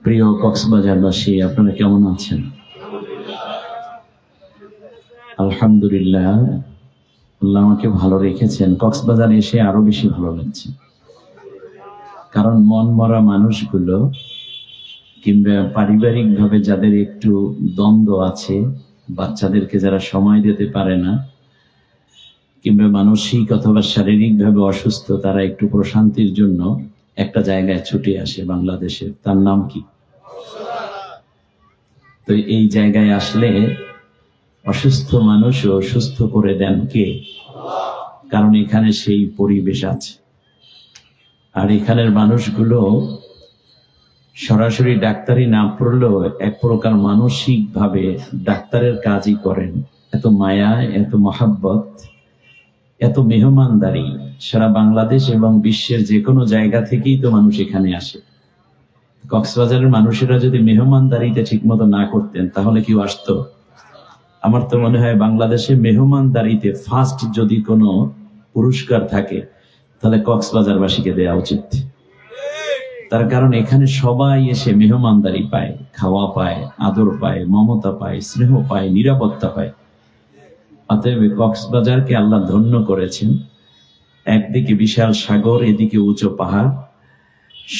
প্রিয় কক্সবাজারবাসী, আপনারা কেমন আছেন? আলহামদুলিল্লাহ, আল্লাহ আমাকে ভালো রেখেছেন। কক্সবাজার এসে আরো বেশি ভালো লাগছে, কারণ মন মরা মানুষগুলো কিংবা পারিবারিক ভাবে যাদের একটু দ্বন্দ্ব আছে, বাচ্চাদেরকে যারা সময় দিতে পারে না, কিংবা মানসিক অথবা শারীরিক ভাবে অসুস্থ, তারা একটু প্রশান্তির জন্য একটা জায়গায় ছুটে আসে বাংলাদেশে। তার নাম কি? তো এই জায়গায় আসলে অসুস্থ মানুষও সুস্থ করে দেন কে? কারণ এখানে সেই পরিবেশ আছে। আর এখানের মানুষগুলো সরাসরি ডাক্তারি না পড়লেও এক প্রকার মানসিক ভাবে ডাক্তারের কাজই করেন। এত মায়া, এত মহাব্বত, এত মেহমানদারি। সারা বাংলাদেশ এবং বিশ্বের যে কোনো জায়গা থেকেই তো মানুষ এখানে আসে। কক্সবাজারের মানুষেরা যদি মেহমানদারিতে ঠিক মতো না করতেন তাহলে কেউ আসতো? আমার তো মনে হয় বাংলাদেশে মেহমানদারিতে ফার্স্ট যদি কোনো পুরস্কার থাকে তাহলে কক্সবাজারবাসীকে দেওয়া উচিত। তার কারণ এখানে সবাই এসে মেহমানদারি পায়, খাওয়া পায়, আদর পায়, মমতা পায়, স্নেহ পায়, নিরাপত্তা পায়। অতএব কক্সবাজারকে আল্লাহ ধন্য করেছেন। একদিকে বিশাল সাগর, এদিকে উঁচু পাহাড়,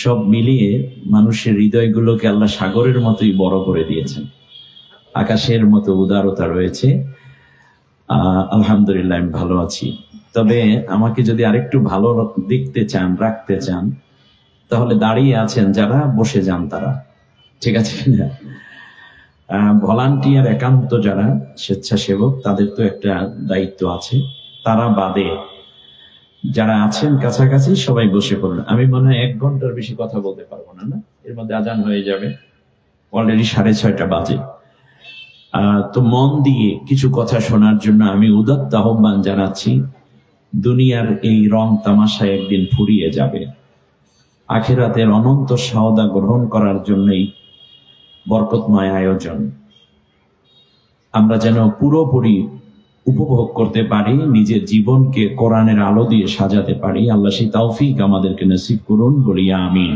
সব মিলিয়ে মানুষের হৃদয়গুলোকে আল্লাহ সাগরের মতোই বড় করে দিয়েছেন। আকাশের মতো উদারতা রয়েছে। আলহামদুলিল্লাহ, আমি ভালো আছি। তবে আমাকে যদি আরেকটু ভালো দেখতে চান, রাখতে চান, তাহলে দাঁড়িয়ে আছেন যারা, বসে যান তারা, ঠিক আছে কিনা? ভলান্টিয়ার, একান্ত যারা স্বেচ্ছাসেবক, তাদের তো একটা দায়িত্ব আছে। তারা বাদে যারা আছেন কাছাকাছি সবাই বসে পড়ুন। আমি মনে হয় 1 ঘন্টার বেশি কথা বলতে পারবো না, না? এর মধ্যে আজান হয়ে যাবে, অলরেডি 6:30 বাজে। তো মন দিয়ে কিছু কথা শোনার জন্য আমি উদাত্ত আহ্বান জানাচ্ছি। দুনিয়ার এই রং তামাশা একদিন ফুরিয়ে যাবে। আখিরাতের অনন্ত সওদা গ্রহণ করার জন্যই বরকতময় আয়োজন। আমরা যেন পুরোপুরি উপভোগ করতে পারি, নিজের জীবনকে কোরআনের আলো দিয়ে সাজাতে পারি। আল্লাহ সেই তৌফিক আমাদেরকে নসিব করুন, বলি আমিন।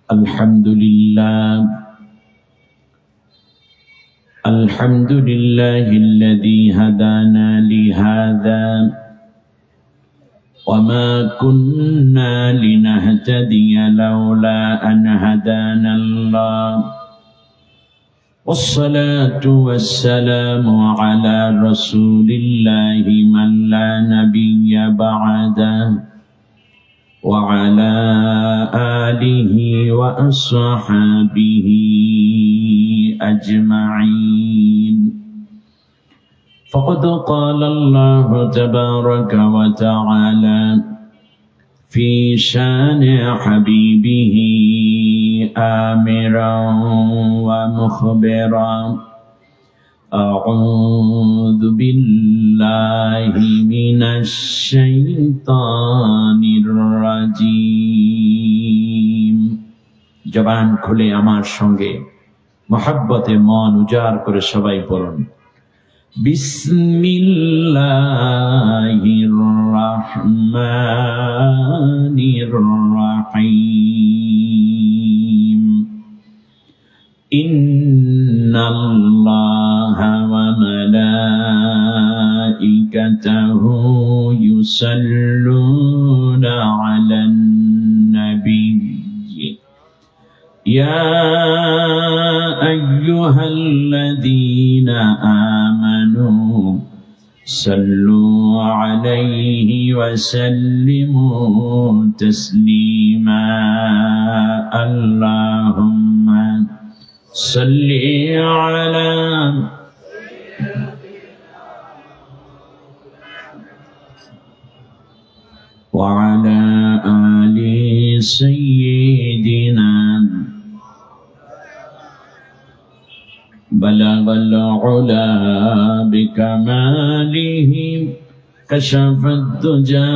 আলহামদুলিল্লাহ, আলহামদুলিল্লাহিল্লাযী হাদানা লিহাযা وما كنا لنهتدي لولا أن هدانا الله والصلاة والسلام على رسول الله من لا نبي بعده وعلى آله وأصحابه أجمعين. فقد قال الله تبارك وتعالى في شان حبيبه آمرا ومخبرا: أعوذ بالله من الشيطان الرجيم। জবান খুলে আমার সঙ্গে মহব্বতে মন উজাড় করে সবাই পড়ুন: বিসমিল্লাহির রহমানির রহিম। ইন্নাল্লাহা ওয়া মালাইকাতাহু ইউসাল্লুনা আলান নাবিয়্যি ইয়া আইয়ুহাল্লাযীনা আমানু সাল্লু আলাইহি ওয়া সাল্লিমু তাসলিমা। আল্লাহুম্মা সাল্লি আলা ওয়া আলা আলি সাইয়্যিদিনা بلغ العلا بكماله كشف الدجى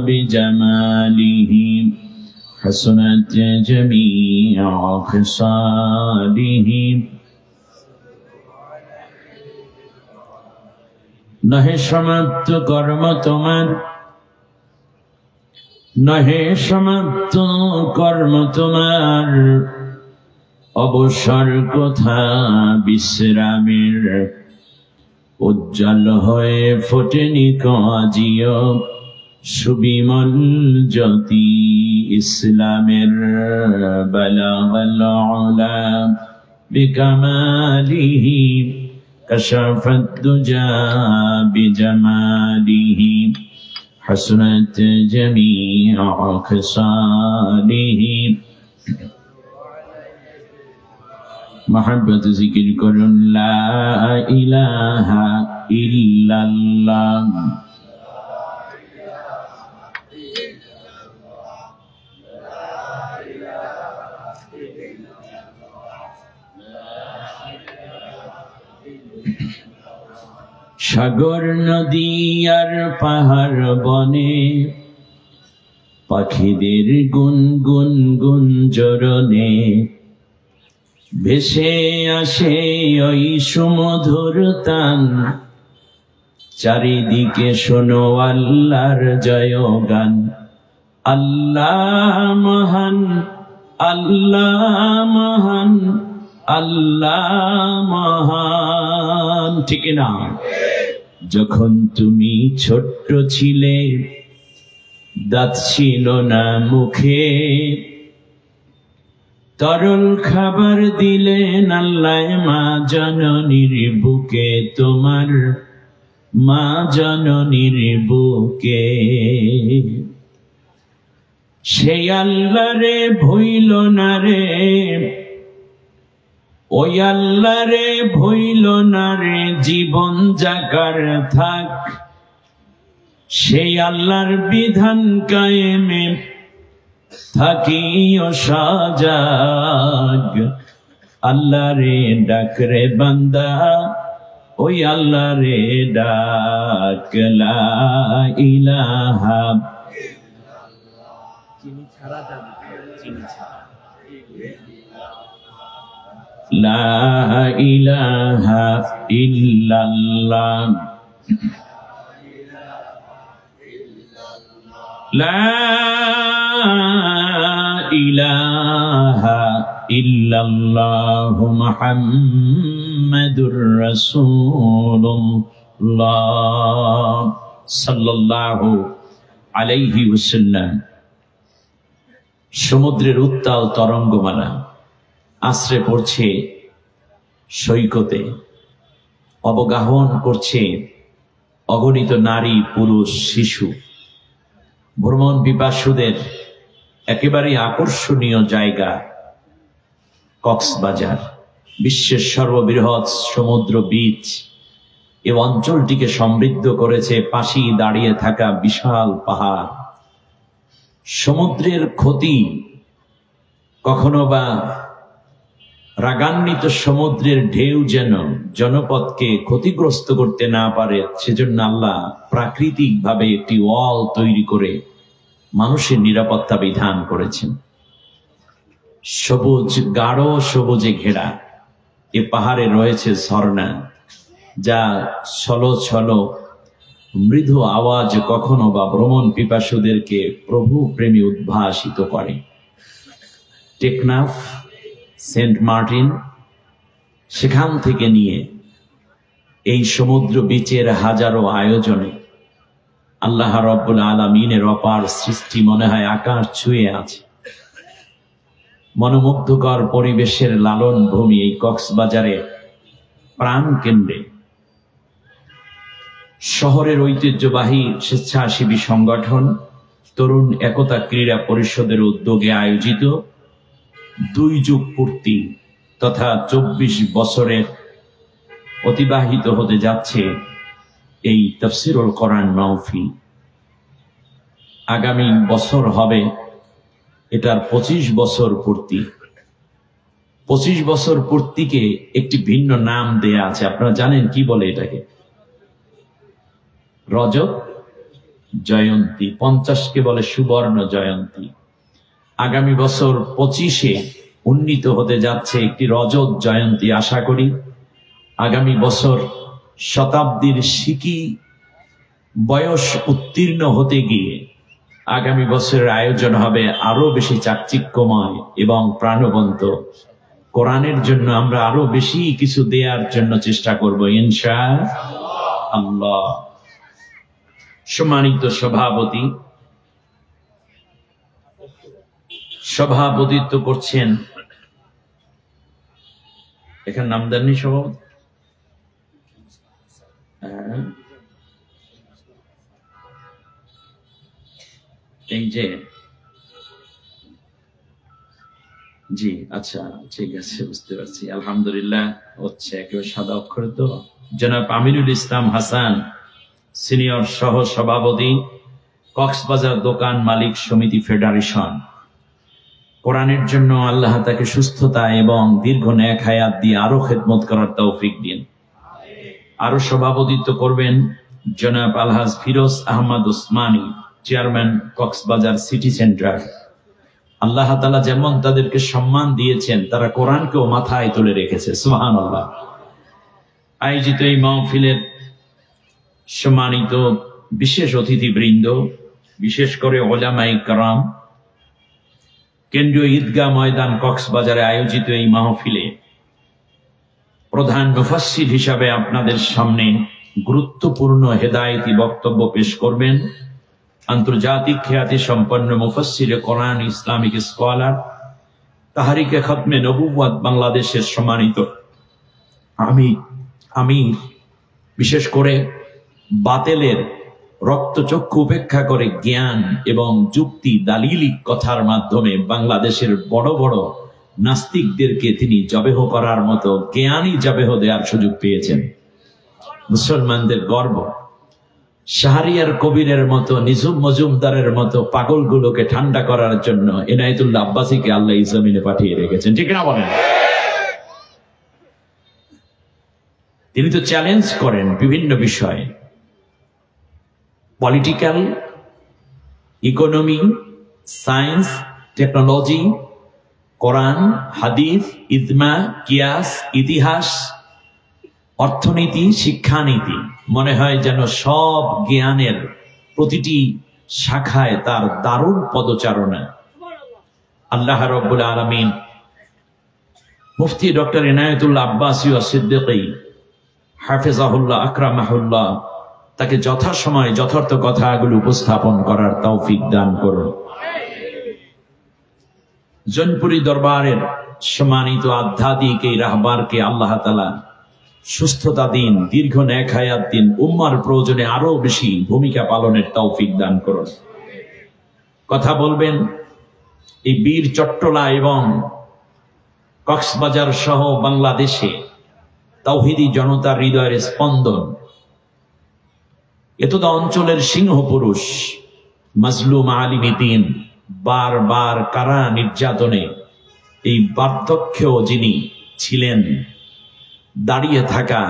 بجماله حسنت جميع خصاله নহে সমাপ্ত কর্ম তোমার, নহে সমাপ্ত কর্ম তোমার, অবসর কোথা বিশ্রামের, উজ্জ্বল হয়ে ফোটেনি কাজিও সুবিমল জ্যোতি ইসলামের। বালাগাল উলা বিকামালিহি কাশাফাত দুজা বিজামালিহি হাসনাত জামিউ খিসালিহি। মোহাব্বত জিকির করুন লা ইলাহা ইল্লাল্লাহ। সাগর নদী আর পাহাড় বনে পাখিদের গুনগুন গুঞ্জরণে ভেসে আসে ওই সুমধুর তান। চারিদিকে শোনো আল্লাহর জয়গান। আল্লাহ মহান, আল্লাহ মহান, আল্লাহ মহান। ঠিক না? যখন তুমি ছোট্ট ছিলে, দাঁত ছিল না মুখে, তরল খাবার দিলেন আল্লাহ মা জননীর বুকে, তোমার মা জননীর বুকে। সেই আল্লাহ রে ভইল না রে, ওই আল্লাহ রে ভইল না রে, জীবন জাগার থাক সেই আল্লাহর বিধান কায়েমে থাকিও সজাগ। আল্লাহ রে ডাক রে বান্দা, ওই আল্লাহ রে ডাক। লা ইলাহা লা ইলাহা ইল্লাল্লাহ, লা ইলাহা ইল্লাল্লাহু মুহাম্মাদুর রাসূলুল্লাহ সাল্লাল্লাহু আলাইহি ওয়াসাল্লাম। সমুদ্রের উত্তাল তরঙ্গমালা আশ্রে পড়ছে সৈকতে, অবগাহন করছে অগণিত নারী পুরুষ শিশু। ভ্রমণ পিপাসুদের একেবারে আকর্ষণীয় জায়গা কক্সবাজার, বিশ্বের সর্ববৃহৎ সমুদ্র বীচ। এই অঞ্চলটিকে সমৃদ্ধ করেছে পাশেই দাঁড়িয়ে থাকা বিশাল পাহাড়। সমুদ্রের ক্ষতি কখনো বা রাগান্বিত সমুদ্রের ঢেউ যেন জনপদকে ক্ষতিগ্রস্ত করতে না পারে, সেজন্য আল্লাহ প্রাকৃতিকভাবে একটি ওয়াল তৈরি করে মানুষের নিরাপত্তা বিধান করেছেন। সবুজ, গাঢ় সবুজে ঘেরা এ পাহাড়ে রয়েছে ঝর্ণা, যা ছলো ছলো মৃদু আওয়াজ কখনো বা ভ্রমণ পিপাসুদেরকে প্রভু প্রেমী উদ্ভাসিত করে। টেকনাফ, সেন্ট মার্টিন, সেখান থেকে নিয়ে এই সমুদ্র বীচের হাজারো আয়োজনে আল্লাহ রব্বুল আলামিনের অপার সৃষ্টি মনে হয় আকাশ ছুঁয়ে আছে। মনোমুগ্ধকর পরিবেশের লালন ভূমি এই কক্সবাজারের প্রাণ কেন্দ্রে শহরের ঐতিহ্যবাহী স্বেচ্ছাসেবী সংগঠন তরুণ একতা ক্রীড়া পরিষদের উদ্যোগে আয়োজিত 2 যুগ পূর্তি তথা 24 বছরের অতিবাহিত হতে যাচ্ছে এই তাফসীরুল কোরআন মাহফিল। আগামী বছর হবে এটার 25 বছর পূর্তি। 25 বছর পূর্তিকে একটি ভিন্ন নাম দেয়া আছে। আপনারা জানেন কি বলে এটাকে? রজত জয়ন্তী। 50কে বলে সুবর্ণ জয়ন্তী। আগামী বছর 25-এ উন্নীত হতে যাচ্ছে একটি রজত জয়ন্তী। আশা করি আগামী বছর শতাব্দীর সিকি বয়স উত্তীর্ণ হতে গিয়ে আগামী বছরের আয়োজন হবে আরো বেশি চাকচিক্যময় এবং প্রাণবন্ত। কোরআনের জন্য আমরা আরো বেশি কিছু দেওয়ার জন্য চেষ্টা করব ইনশাআল্লাহ। সম্মানিত সভাপতি, সভাপতিত্ব করছেন, এখানে নাম দেননি সভাপতি, এই যে জি, আচ্ছা ঠিক আছে, বুঝতে পারছি। আলহামদুলিল্লাহ হচ্ছে একেবারে সাদা অক্ষরে তো। জনাব আমিনুল ইসলাম হাসান, সিনিয়র সহ সভাপতি, কক্সবাজার দোকান মালিক সমিতি ফেডারেশন। কোরআনের জন্য আল্লাহ তাকে সুস্থতা এবং দীর্ঘ নেক হায়াত দিয়ে আরো খেদমত করার তৌফিক দিন। আরো সভাপতিত্ব করবেন জনাব আলহাজ Firoz Ahmed Osmani, chairman Cox's Bazar city centre. আল্লাহ তাআলা যেমন তাদেরকে সম্মান দিয়েছেন, তারা কোরআনকেও মাথায় তুলে রেখেছে, সুবহানাল্লাহ। আয়োজিত এই মাহফিলের সম্মানিত বিশেষ অতিথিবৃন্দ, বিশেষ করে উলামায়ে কেরাম, কেন্দ্রীয় ঈদগাহ ময়দান কক্সবাজারে আয়োজিত এই মাহফিলে প্রধান মুফাসসির হিসাবে আপনাদের সামনে গুরুত্বপূর্ণ হেদায়েতি বক্তব্য পেশ করবেন আন্তর্জাতিক খ্যাতি সম্পন্ন মুফাসসিরে কোরআন, ইসলামিক স্কলার, তাহরিকে খতমে নবুওয়াত বাংলাদেশের সম্মানিত আমির, বিশেষ করে বাতিলের রক্তচক্ষু উপেক্ষা করে জ্ঞান এবং যুক্তি দালিলিক কথার মাধ্যমে বাংলাদেশের বড় বড় নাস্তিকদেরকে তিনি জবেহ করার মতো জ্ঞানী জবেহ দেওয়ার সুযোগ পেয়েছেন। মুসলমানদের গর্ব। শাহরিয়ার কবিরের মতো, নিঝুম মজুমদারের মতো পাগলগুলোকে ঠান্ডা করার জন্য এনায়েতুল্লাহ আব্বাসীকে আল্লাহ এই জমিনে পাঠিয়ে রেখেছেন, ঠিক না বলেন? তিনি তো চ্যালেঞ্জ করেন বিভিন্ন বিষয়ে, পলিটিক্যাল, ইকোনমি, সায়েন্স, টেকনোলজি, কোরআন, হাদিস, ইজমা, কিয়াস, ইতিহাস, অর্থনীতি, শিক্ষানীতি। মনে হয় যেন সব জ্ঞানের প্রতিটি শাখায় তার দারুণ পদচারণা। আল্লাহ রাব্বুল আলামিন মুফতি ডক্টর ইনায়েতুল্লাহ আব্বাসী সিদ্দিকী হাফিজাহুল্লাহ আকরামাহুল্লাহ তাকে যথাসময়ে যথার্থ কথাগুলো উপস্থাপন করার তৌফিক দান করুন। জনপুরি দরবারের সম্মানিত আধ্যাত্মিক এই রাহবারকে আল্লাহ তাআলা সুস্থতা দিন, দীর্ঘ নেক হায়াত দিন, উম্মার প্রয়োজনে আরো বেশি ভূমিকা পালনের তৌফিক দান করুন। কথা বলবেন এই বীর চট্টলা এবং কক্সবাজার সহ বাংলাদেশে তাওহীদি জনতার হৃদয়ের স্পন্দন, এতদ অঞ্চলের সিংহ পুরুষ মাজলুম আলিমী দ্বীন, বারবার কারা নির্যাতনে এই বার্ধক্যেও যিনি ছিলেন, দাঁড়িয়ে থাকা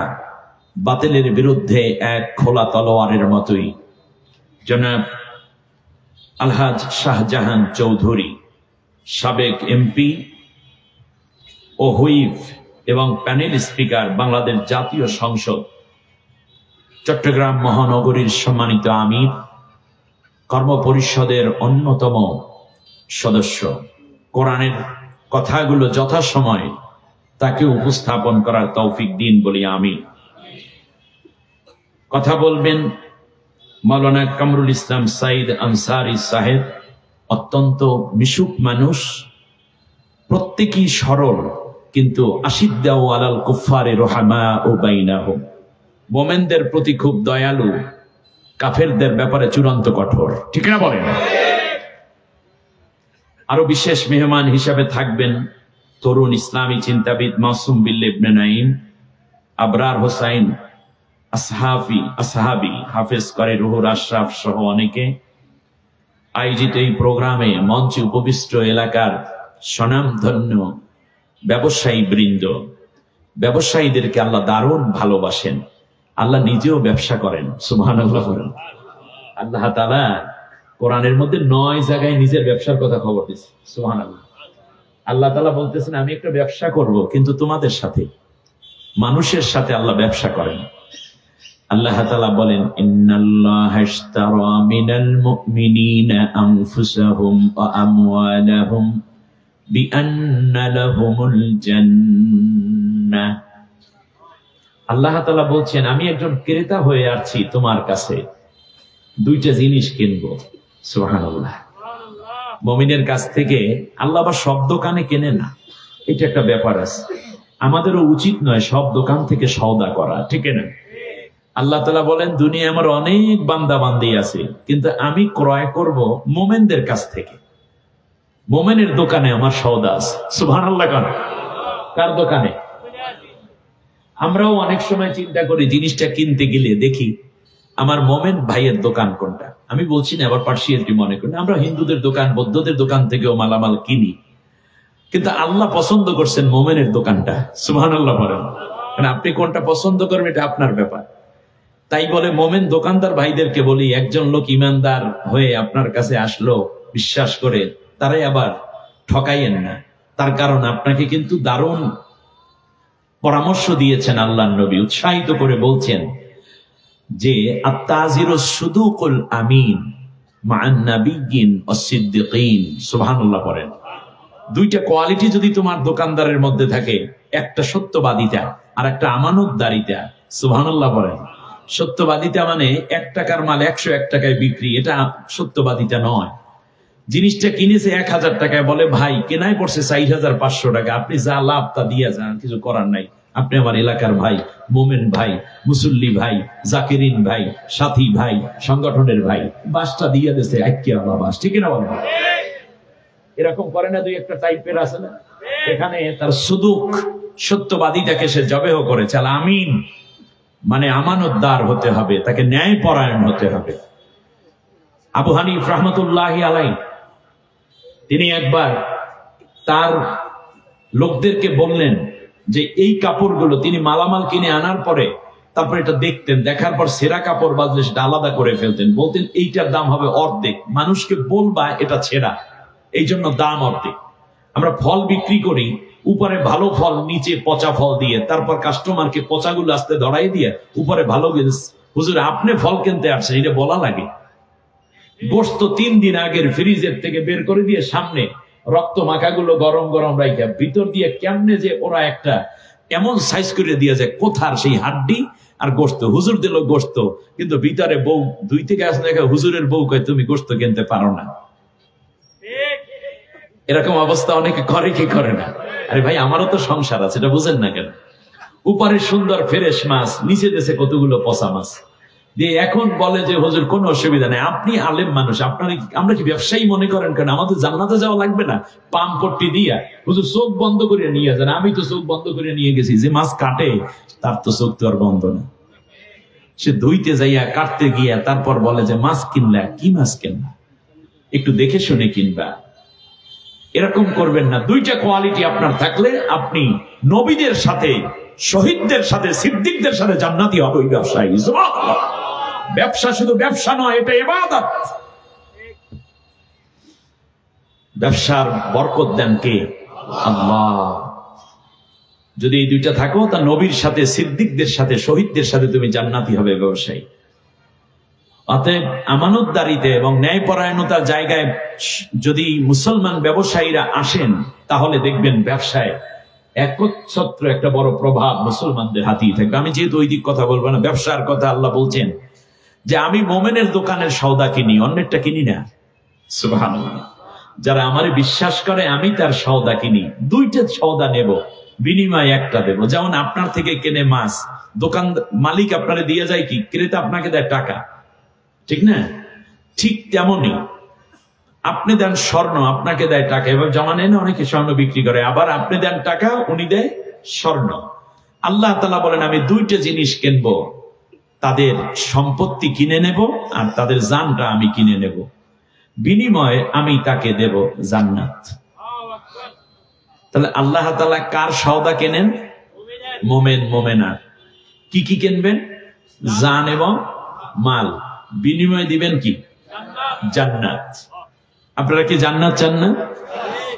বাতিলের বিরুদ্ধে এক খোলা তলোয়ারের মতোই জনাব আলহাজ শাহজাহান চৌধুরী, সাবেক এমপি ও হুইপ এবং প্যানেল স্পিকার, বাংলাদেশ জাতীয় সংসদ, চট্টগ্রাম মহানগরীর সম্মানিত আমির, কর্মপরিষদের অন্যতম সদস্য, কোরআনের কথাগুলো যথাসময়ে তাকে উপস্থাপন করার তৌফিক দিন বলি আমি। কথা বলবেন মাওলানা কামরুল ইসলাম সাইদ আনসারী সাহেব, অত্যন্ত মিশুক মানুষ, প্রত্যেকেই সরল, কিন্তু আশিদ্দাউ আলাল কুফফারি রুহামাউ বাইনাহুম, মোমেনদের প্রতি খুব দয়ালু, কাফেরদের ব্যাপারে চূড়ান্ত কঠোর, ঠিক না বলেন? আরো বিশেষ মেহমান হিসাবে থাকবেন তরুণ ইসলামী চিন্তাবিদ মাসুম বিল্লাহ ইবনে নাঈম, আবরার হোসাইন আসহাবি, হাফেজ করে রুহুল আশরাফ সহ অনেকে। আয়োজিত এই প্রোগ্রামে মঞ্চে উপবিষ্ট এলাকার স্বনামধন্য ব্যবসায়ী বৃন্দ, ব্যবসায়ীদেরকে আল্লাহ দারুণ ভালোবাসেন, আল্লাহ নিজেও ব্যবসা করেন, সুবহানাল্লাহ। আল্লাহ তাআলা কোরআনের মধ্যে 9 জায়গায় নিজের ব্যবসার কথা খবর দিয়েছে, সুবহানাল্লাহ। আল্লাহ তাআলা বলতেছেন আমি একটা ব্যবসা করব, কিন্তু তোমাদের সাথে, মানুষের সাথে আল্লাহ ব্যবসা করেন। আল্লাহ তাআলা বলেন ইন্নাল্লাহা ইশতারা মিনাল মুমিনিনা আনফুসাহুম ওয়া আমওয়ালাহুম বিআন্না লাহুমুল জান্নাহ। আল্লাহ তাআলা বলছেন আমি একজন ক্রেতা হয়ে আসছি তোমার কাছে, দুইটা জিনিস কিনবো। সুবহানাল্লাহ। মুমিনের কাছ থেকে আল্লাহ আবার সব দোকানে কেনে না, এটা একটা ব্যাপার আছে। আমাদেরও উচিত নয় সব দোকান থেকে সওদা করা, ঠিক না? আল্লাহ তাআলা বলেন দুনিয়ায় আমার অনেক বান্দা বান্দি আছে, কিন্তু আমি ক্রয় করব মুমিনদের কাছ থেকে। মুমিনের দোকানে আমার সওদা আছে। সুবহানাল্লাহ। কার দোকানে? আমরাও অনেক সময় চিন্তা করি জিনিসটা কিনতে গেলে দেখি আমার মোমেন ভাইয়ের দোকান কোনটা। আমি বলছি না আবার পার্সিয়ালিটি মনে করি, আমরা হিন্দুদের দোকান বৌদ্ধদের দোকান থেকেও মালামাল কিনি, কিন্তু আল্লাহ পছন্দ করছেন মোমেনের দোকানটা। সুবহানাল্লাহ বলেন। আপনি কোনটা পছন্দ করবেন এটা আপনার ব্যাপার। তাই বলে মোমেন দোকানদার ভাইদেরকে বলি, একজন লোক ইমানদার হয়ে আপনার কাছে আসলো বিশ্বাস করে, তারাই আবার ঠকাইয়েন না। তার কারণ আপনাকে কিন্তু দারুণ পরামর্শ দিয়েছেন আল্লাহর নবী, উৎসাহিত করে বলছেন যে আত-তাজিরুস সুদুকুল আমিন মা'আন নাবিয়্যিন ওয়াস-সিদ্দিকিন। সুবহানাল্লাহ পড়েন। দুইটা কোয়ালিটি যদি তোমার দোকানদারের মধ্যে থাকে, একটা সত্যবাদিতা আর একটা আমানতদারিতা। সুবহানাল্লাহ পড়েন। সত্যবাদিতা মানে 1 টাকার মাল 101 টাকায় বিক্রি, এটা সত্যবাদিতা নয়। জিনিসটা কিনেছে 1000 টাকায়, বলে ভাই কেনায় পড়ছে 4500 টাকা, আপনি যা লাভ তা দিয়ে যান, কিছু করার নাই। আপনি আমার এলাকার ভাই, মোমেন ভাই, মুসল্লি ভাই, জাকিরিন ভাই, সাথী ভাই, সংগঠনের ভাই, বাসটা দিয়ে দিয়েছে আইকিয়া বাস, ঠিক না বলেন? এরকম করে না, দুই একটা টাইপের আছে না, এখানে তার সুদুক সত্যবাদীটাকে সে জবেহ করেছে। আমিন মানে আমানতদার হতে হবে, তাকে ন্যায় পরায়ণ হতে হবে। আবু হানিফ রাহমাতুল্লাহি আলাইহি তিনি একবার তার লোকদেরকে বললেন যে এই কাপড়গুলো, তিনি মালামাল কিনে আনার পরে তারপর এটা দেখতেন, দেখার পর সেরা কাপড় বাজলে সেটা আলাদা করে ফেলতেন, বলতেন এইটার দাম হবে অর্ধেক, মানুষকে বলবা এটা ছেঁড়া, এই জন্য দাম অর্ধেক। আমরা ফল বিক্রি করি, উপরে ভালো ফল নিচে পচা ফল দিয়ে, তারপর কাস্টমারকে পচাগুলো আস্তে ধরাই দিয়ে উপরে ভালো, হুজুর আপনি ফল কিনতে আসছেন এটা বলা লাগে। গোশত 3 দিন আগের ফ্রিজের থেকে বের করে দিয়ে সামনে রক্ত মাখাগুলো গরম গরম রাইখা ভিতর দিয়ে কেমনে যে ওরা একটা এমন সাইজ করে দিয়ে যায়, কোথার সেই হাড্ডি আর গোশত। হুজুর দিল গোশত, কিন্তু ভিতরে বউ 2 থেকে আসলে হুজুরের বউ কয় তুমি গোশত কিনতে পারো না। এরকম অবস্থা অনেকে করে কি করে না? আরে ভাই আমারও তো সংসার আছে, এটা বুঝেন না কেন? উপরে সুন্দর ফ্রেশ মাছ, নিচে দেশে কতগুলো পচা মাছ দিয়ে এখন বলে যে হুজুর কোনো অসুবিধা নেই, আপনি আলেম মানুষ, আপনার আমরা কি ব্যবসায়ী মনে করেন কেন? আমাদের জান্নাতে যাওয়া লাগবে না, পাম পট্টি দিয়া হুজুর চোখ বন্ধ করে নিয়ে যান। আমি তো চোখ বন্ধ করে নিয়ে গেছি, যে মাছ কাটে তার তো চোখ তো আর বন্ধ না। সে ধুইতে যাইয়া কাটতে গিয়া তারপর বলে যে মাছ কিনলা, কি মাছ কিনলা, একটু দেখে শুনে কিনবা। এরকম করবেন না। 2টা কোয়ালিটি আপনার থাকলে আপনি নবীদের সাথে, শহীদদের সাথে, সিদ্দিকদের সাথে জান্নাতি হবে ওই ব্যবসায়ী। ব্যবসা শুধু ব্যবসা নয়, এটা ইবাদত। ব্যবসার বরকত দেন কে? আল্লাহ। যদি এই 2টা থাকো, তা নবীর সাথে, সিদ্দিকদের সাথে, শহীদদের সাথে তুমি জান্নাতি হবে ব্যবসায়ী। অতএব আমানতদারিতে এবং ন্যায়পরায়ণতার জায়গায় যদি মুসলমান ব্যবসায়ীরা আসেন, তাহলে দেখবেন ব্যবসায় একচ্ছত্র একটা বড় প্রভাব মুসলমানদের হাতেই থাকবে। আমি যেহেতু ওই দিক কথা বলবো না, ব্যবসার কথা আল্লাহ বলছেন যে আমি মোমেনের দোকানের সওদা কিনি, অন্যেরটা কিনি না। সুবহানাল্লাহ। যারা আমারে বিশ্বাস করে আমি তার সওদা কিনি, 2টা সওদা নেব, বিনিময়ে একটা দেব। যেমন আপনার থেকে কেনে মাছ, দোকান মালিক আপনারে দিয়ে যায় কি, ক্রেতা আপনাকে দেয় টাকা, ঠিক না? ঠিক তেমনই আপনি দেন স্বর্ণ, আপনাকে দেয় টাকা। এবার জমা নেয় না অনেকে, স্বর্ণ বিক্রি করে, আবার আপনি দেন টাকা, উনি দেয় স্বর্ণ। আল্লাহ তাআলা বলেন আমি 2টা জিনিস কিনবো, তাদের সম্পত্তি কিনে নেব আর তাদের জানটা আমি কিনে নেব, বিনিময়ে আমি তাকে দেব জান্নাত। তাহলে আল্লাহ তাআলা কার সওদা কেনেন? মোমেন মোমেনা। কি কি কিনবেন? জান এবং মাল, বিনিময়ে দিবেন কি? জান্নাত। আপনারা কি জান্নাত চান না?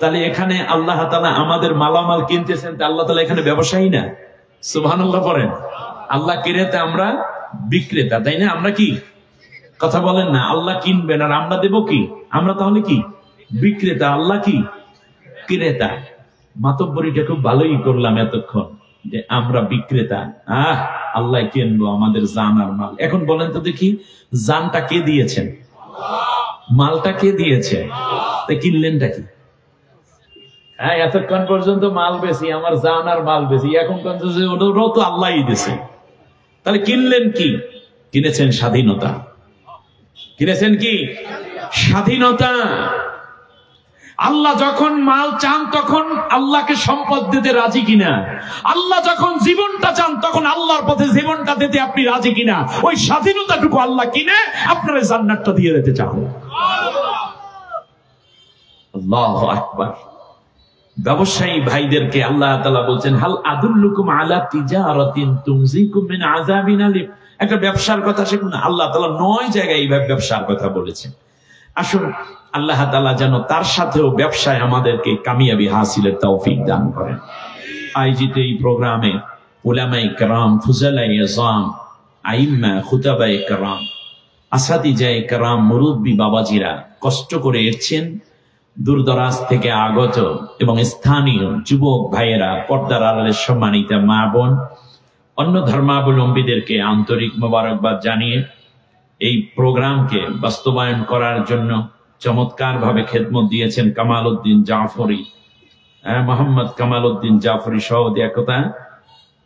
তাহলে এখানে আল্লাহ তাআলা আমাদের মালামাল কিনতেছেন, তা আল্লাহ তাআলা এখানে ব্যবসায়ী না? সুবহানাল্লাহ পড়েন। আল্লাহ ক্রেতা, আমরা বিক্রেতা, তাই না? আমরা কি কথা বলেন না? আল্লাহ কিনবেন আর আমরা দেব কি? আমরা তাহলে কি? বিক্রেতা। আল্লাহ কি? বিক্রেতা। মাতব্বরিটা খুব ভালোই করলাম এতক্ষণ যে আমরা বিক্রেতা, আল্লাহ কিনবো আমাদের জান আর মাল। এখন বলেন তো দেখি, জানটা কে দিয়েছেন? মালটা কে দিয়েছে? কিনলেনটা কি? হ্যাঁ, এতক্ষণ পর্যন্ত মাল বেশি, আমার জান আর মাল বেশি, এখন ওটাও তো আল্লাহই দিয়েছে। তাহলে কিনলেন কি? কিনেছেন স্বাধীনতা। কিনেছেন কি? স্বাধীনতা। আল্লাহ যখন মাল চান তখন আল্লাহকে সম্পদ দিতে রাজি কিনা? আল্লাহ যখন জীবনটা চান তখন আল্লাহর পথে জীবনটা দিতে আপনি রাজি কিনা? ওই স্বাধীনতাটুকু আল্লাহ কিনে আপনার জান্নাতটা দিয়ে দিতে চান। আল্লাহু আকবার। ব্যবসায়ী ভাইদেরকে আল্লাহ তাআলা বলছেন, হাল আদুল্লুকুম আলা তিজারাতিন তুনজিকুম মিন আযাবিন আলিম। একটা ব্যবসার কথা শিখুন। আল্লাহ তাআলা 9 জায়গায় এইভাবে ব্যবসার কথা বলেছেন। আসুন আল্লাহ তাআলা যেন তার সাথেও ব্যবসায় আমাদেরকে কামিয়াবি হাসিলের তৌফিক দান করেন। আয়োজিত এই প্রোগ্রামে উলামায়ে কেরাম, ফুজালায়ে আযম, আইম্মা, খুতাবায়ে কেরাম, আসাতিজায়ে কেরাম, মুরব্বী বাবাজিরা কষ্ট করে এসেছেন, দূরদরাজ থেকে আগত এবং স্থানীয় যুবক ভাইয়েরা, পর্দার আড়ালের সম্মানিতা মা বোন, অন্য ধর্মাবলম্বীদেরকে আন্তরিক মোবারকবাদ জানিয়ে এই প্রোগ্রামকে বাস্তবায়ন করার জন্য চমৎকার ভাবে খেদমত দিয়েছেন কামাল উদ্দিন জাফরি, মোহাম্মদ কামাল উদ্দিন জাফরি সহদী একতা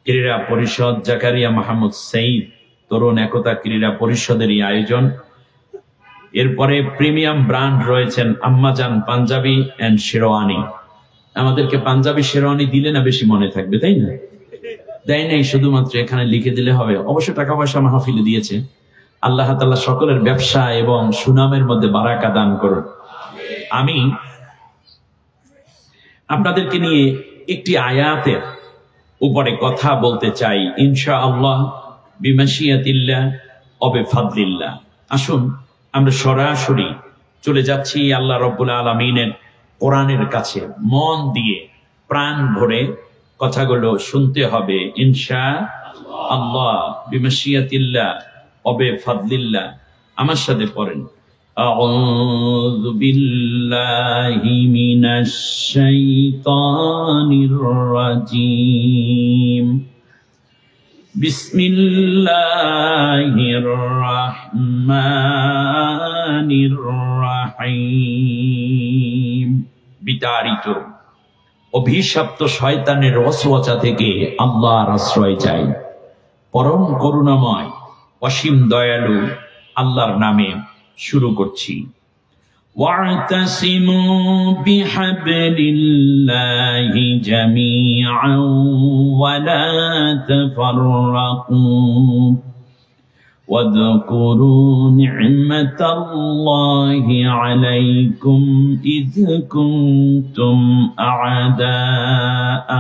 ক্রীড়া পরিষদ, জাকারিয়া মাহমুদ সঈদ তরুণ একতা ক্রীড়া পরিষদেরই আয়োজন। এরপরে প্রিমিয়াম ব্র্যান্ড রয়েছেন আম্মাজান পাঞ্জাবি এন্ড শেরওয়ানি। আমাদেরকে পাঞ্জাবি শেরওয়ানি দিলে না বেশি মনে থাকবে, তাই না? দেয় নাই, শুধুমাত্র এখানে লিখে দিলে হবে। অবশ্য টাকা পয়সা মাহফিলে দিয়েছে। আল্লাহ তাআলা সকলের ব্যবসা এবং সুনামের মধ্যে বারাকা দান করুন। আমি আপনাদেরকে নিয়ে একটি আয়াতের উপরে কথা বলতে চাই, ইনশাআল্লাহ, বিমাশিয়াতিল্লাহ ওয়া বিফাদলিল্লাহ। আসুন আমরা সরাসরি চলে যাচ্ছি আল্লাহ রাব্বুল আলামিনের কোরআনের কাছে। মন দিয়ে প্রাণ ভরে কথাগুলো শুনতে হবে ইনশাআল্লাহ, বিমাশিয়াতিল্লাহ ওয়া বিফাদলিল্লাহ। আমার সাথে পড়েন, আউযু বিল্লাহি মিনাশ শাইতানির রাজীম। বিসমিল্লাহির রাহমানির রাহিম। বিতাড়িত অভিশপ্ত শয়তানের ওয়াসওয়াসা থেকে আল্লাহর আশ্রয় চাই। পরম করুণাময় অসীম দয়ালু আল্লাহর নামে শুরু করছি। ওয়া'তাসিমু বিহাবলিল্লাহি জামিআন ওয়া লা তাফাররাকু واذكروا نعمة الله عليكم إذ كنتم أعداء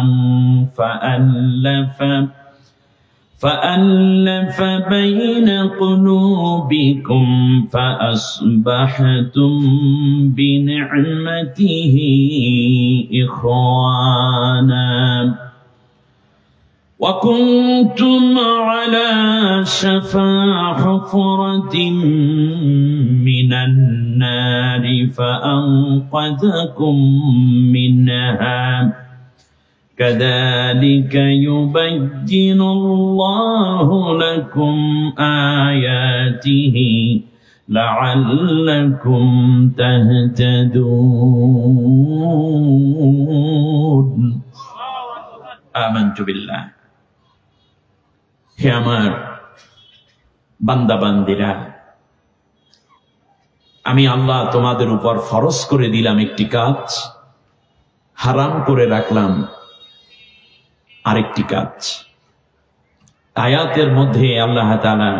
فألف بين قلوبكم فأصبحتم بنعمته إخوانا وكنتم على شفا حفرة من النار فأنقذكم منها كذلك يبين الله لكم آياته لعلكم تهتدون آمنت بالله। হে আমার বান্দা বান্দিরা, আমি আল্লাহ তোমাদের উপর ফরজ করে দিলাম একটি কাজ, হারাম করে রাখলাম আরেকটি কাজ। আয়াতের মধ্যে আল্লাহ তাআলা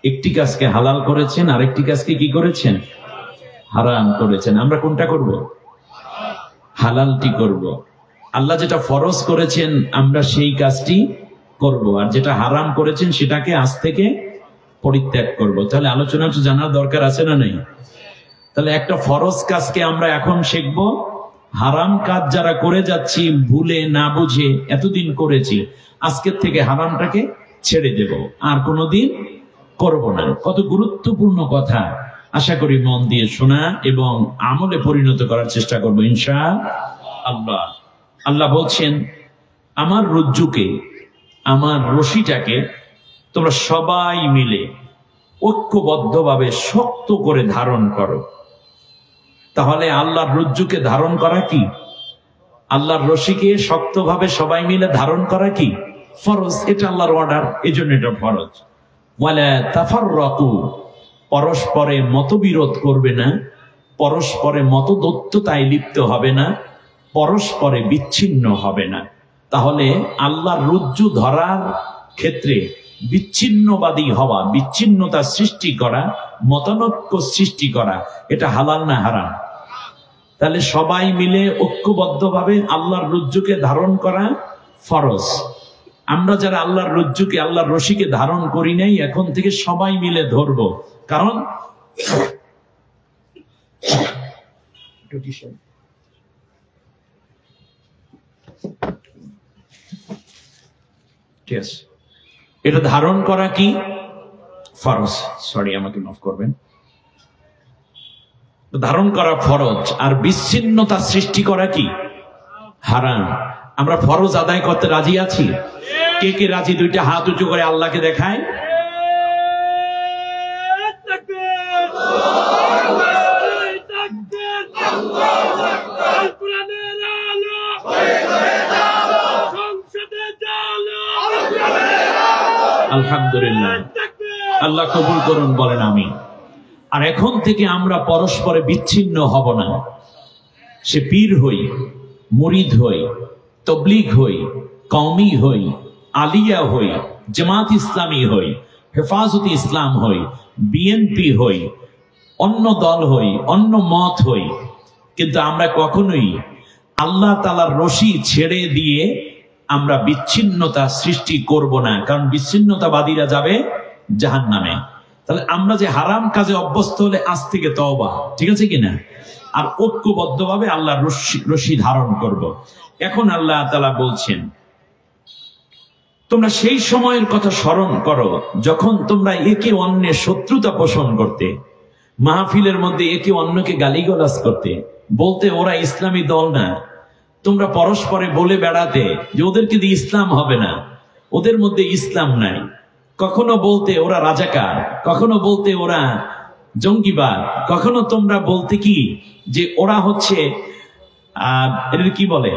একটি কাজকে হালাল করেছেন, আরেকটি কাজকে কি করেছেন? হারাম করেছেন। আমরা কোনটা করব? হালালটি করব। আল্লাহ যেটা ফরজ করেছেন আমরা সেই কাজটি করব, আর যেটা হারাম করেছেন সেটাকে আজ থেকে পরিত্যাগ করব। তাহলে আলোচনাটা জানার দরকার আছে না নাই? তাহলে একটা ফরজ কাজকে আমরা এখন শিখবো, হারাম কাজ যারা করে যাচ্ছি ভুলে না বুঝে এতদিন করেছি, আজকের থেকে হারামটাকে ছেড়ে দেব, আর কোনোদিন করব না। কত গুরুত্বপূর্ণ কথা, আশা করি মন দিয়ে শোনা এবং আমলে পরিণত করার চেষ্টা করবো ইনশাআল্লাহ। আল্লাহ আল্লাহ বলছেন, আমার রজ্জুকে, আমার রশিটাকে তোমরা সবাই মিলে ঐক্যবদ্ধভাবে শক্ত করে ধারণ করো। তাহলে আল্লাহর রজ্জুকে ধারণ করা কি? আল্লাহর রশিকে শক্তভাবে সবাই মিলে ধারণ করা কি? ফরজ। এটা আল্লাহর অর্ডার, এই জন্য এটা ফরজ। ওয়ালা তাফাররাকু, পরস্পরে মতবিরোধ করবে না, পরস্পরে মতদৈত্যতায় লিপ্ত হবে না, পরস্পরে বিচ্ছিন্ন হবে না। তাহলে আল্লাহর রজ্জু ধরার ক্ষেত্রে বিচ্ছিন্নবাদী হওয়া, বিচ্ছিন্নতা সৃষ্টি করা, মতানৈক্য সৃষ্টি করা, এটা হালাল না হারাম? তাহলে সবাই মিলে ঐক্যবদ্ধভাবে আল্লাহর রজ্জুকে ধারণ করা ফরজ। আমরা যারা আল্লাহর রজ্জুকে, আল্লাহর রশিকে ধারণ করি নাই, এখন থেকে সবাই মিলে ধরবো। কারণ এটা ধারণ করা কি? ফরজ। সরি, আমাকে মাফ করবেন। ধারণ করা ফরজ, আর বিচ্ছিন্নতা সৃষ্টি করা কি? হারাম। আমরা ফরজ আদায় করতে রাজি আছি? কে কে রাজি? দুইটা হাত উঁচু করে আল্লাহকে দেখায়। আলহামদুলিল্লাহ, আল্লাহ কবুল করুন, বলেন আমিন। আর এখন থেকে আমরা পরস্পরে বিচ্ছিন্ন হব না। সে পীর হই, মুরিদ হই, তবলিগ হই, কওমি হই, আলিয়া হই, জামাত ইসলামী হই, হেফাজতে ইসলাম হই, বিএনপি হই, অন্য দল হই, অন্য মত হই, কিন্তু আমরা কখনোই আল্লাহ তাআলার রশি ছেড়ে দিয়ে আমরা বিচ্ছিন্নতা সৃষ্টি করব না। কারণ বিচ্ছিন্নতাবাদীরা যাবে জাহান্নামে। তাহলে আমরা যে হারাম কাজে অভ্যস্ত হলে আজ থেকে তওবা, ঠিক আছে কিনা? আর ঐক্যবদ্ধভাবে আল্লাহর রশি ধারণ করব। এখন আল্লাহ তাআলা বলছেন, তোমরা সেই সময়ের কথা স্মরণ করো যখন তোমরা একে অন্যের শত্রুতা পোষণ করতে, মাহফিলের মধ্যে একে অন্যকে গালিগালাজ করতে, বলতে ওরা ইসলামী দল না। তোমরা পরস্পরে বলে বেড়াতে যে ওদেরকে দিয়ে ইসলাম হবে না, ওদের মধ্যে ইসলাম নাই। কখনো বলতে ওরা রাজাকার, কখনো বলতে ওরা জঙ্গিবাদ, কখনো তোমরা বলতে কি যে ওরা হচ্ছে এদের কি বলে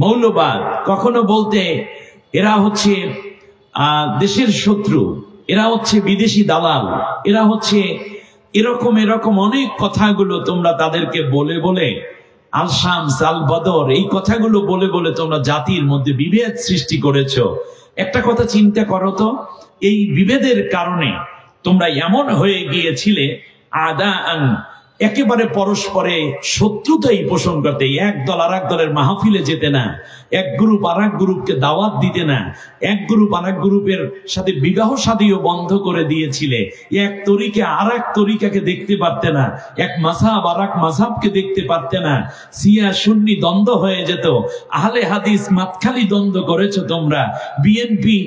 মৌলবাদ, কখনো বলতে এরা হচ্ছে দেশের শত্রু, এরা হচ্ছে বিদেশি দালাল, এরা হচ্ছে এরকম অনেক কথাগুলো তোমরা তাদেরকে বলে বলে, আল শামস আল বদর, এই কথাগুলো বলে বলে তোমরা জাতির মধ্যে বিভেদ সৃষ্টি করেছো। একটা কথা চিন্তা করো তো, এই বিভেদের কারণে তোমরা এমন হয়ে গিয়েছিলে আদাআন, একেবারে পরস্পরে শত্রুতাই পোষণ করতে, এক দল আর এক দলের মাহফিলে যেতে না, এক গ্রুপ আর এক গ্রুপকে দাওয়াত দিতে না, এক গ্রুপ আর এক গ্রুপের সাথে বিবাহ শাদীও বন্ধ করে দিয়েছিলে, এক তরিকা আর এক তরিকাকে দেখতে পারতে না, এক মাযহাব আর এক মাযহাবকে দেখতে পারতে না, শিয়া সুন্নি দ্বন্দ্ব হয়ে যেত, আহলে হাদিস মাতখালি দ্বন্দ্ব করেছো তোমরা, বিএনপি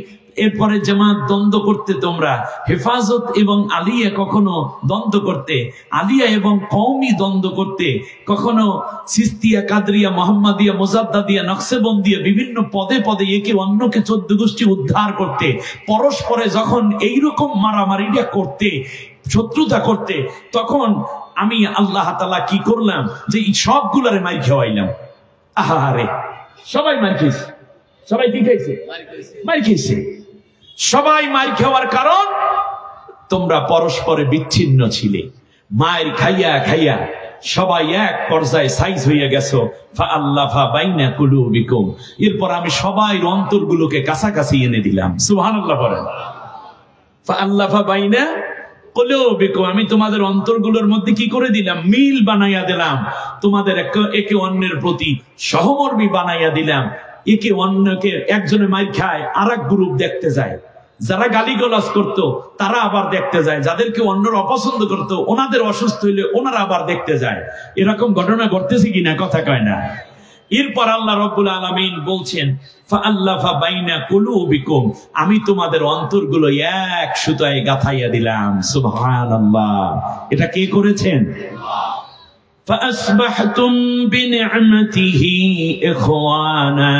এরপরে জামাত দ্বন্দ্ব করতে তোমরা, হেফাজত এবং আলিয়া কখনো দ্বন্দ্ব করতে, আলিয়া এবং কওমি দ্বন্দ্ব করতে, কখনো সিস্তিয়া, কাদরিয়া, মোহাম্মদিয়া, মোজাদ্দাদিয়া, নকশবন্দিয়া, বিভিন্ন পদে পদে একে অন্যকে 14 গোষ্ঠী উদ্ধার করতে, পরস্পরে যখন এইরকম মারামারিটা করতে, শত্রুতা করতে, তখন আমি আল্লাহ তাআলা কি করলাম যে এই সবগুলারে মার খাওয়াইলাম। আহারে, সবাই মার খেয়েছে। সবাই কি খাইছে? মার খেয়েছে। সবাই মার খাওয়ার কারণ তোমরা পরস্পরে বিচ্ছিন্ন ছিলে। মায়ের খাইয়া খাইয়া সবাই এক পর্যায়ে সাইজ হয়ে গেছো। ফাআল্লাফা বাইনা কুলুবিকুম, এরপর আমি সবাই অন্তরগুলোকে কাছাকাছি এনে দিলাম। সুবহানাল্লাহ বলেন। ফাআল্লাফা বাইনা কুলুবিকুম, আমি তোমাদের অন্তরগুলোর মধ্যে কি করে দিলাম? মিল বানাইয়া দিলাম। তোমাদের একে অন্যের প্রতি সহমর্মী বানাইয়া দিলাম। একে অন্যকে, একজনে মাইর খায় আর এক গ্রুপ দেখতে যায়, যারা গালিগালাজ করতো তারা আবার দেখতে যায়, যাদেরকে অন্যরা অপছন্দ করতো ওনাদের অসুস্থ হইলে ওনারা আবার দেখতে যায়। এরকম ঘটনা ঘটতেছে কিনা? কথা কয় না। এরপর আল্লাহ রাব্বুল আলামিন বলছেন, ফাআল্লাফা বাইনা কুলুবিকুম, আমি তোমাদের অন্তরগুলো এক সুতায় গাঁথাইয়া দিলাম। সুবহানাল্লাহ। এটা কে করেছেন? فأصبحتم بنعمته إخوانا।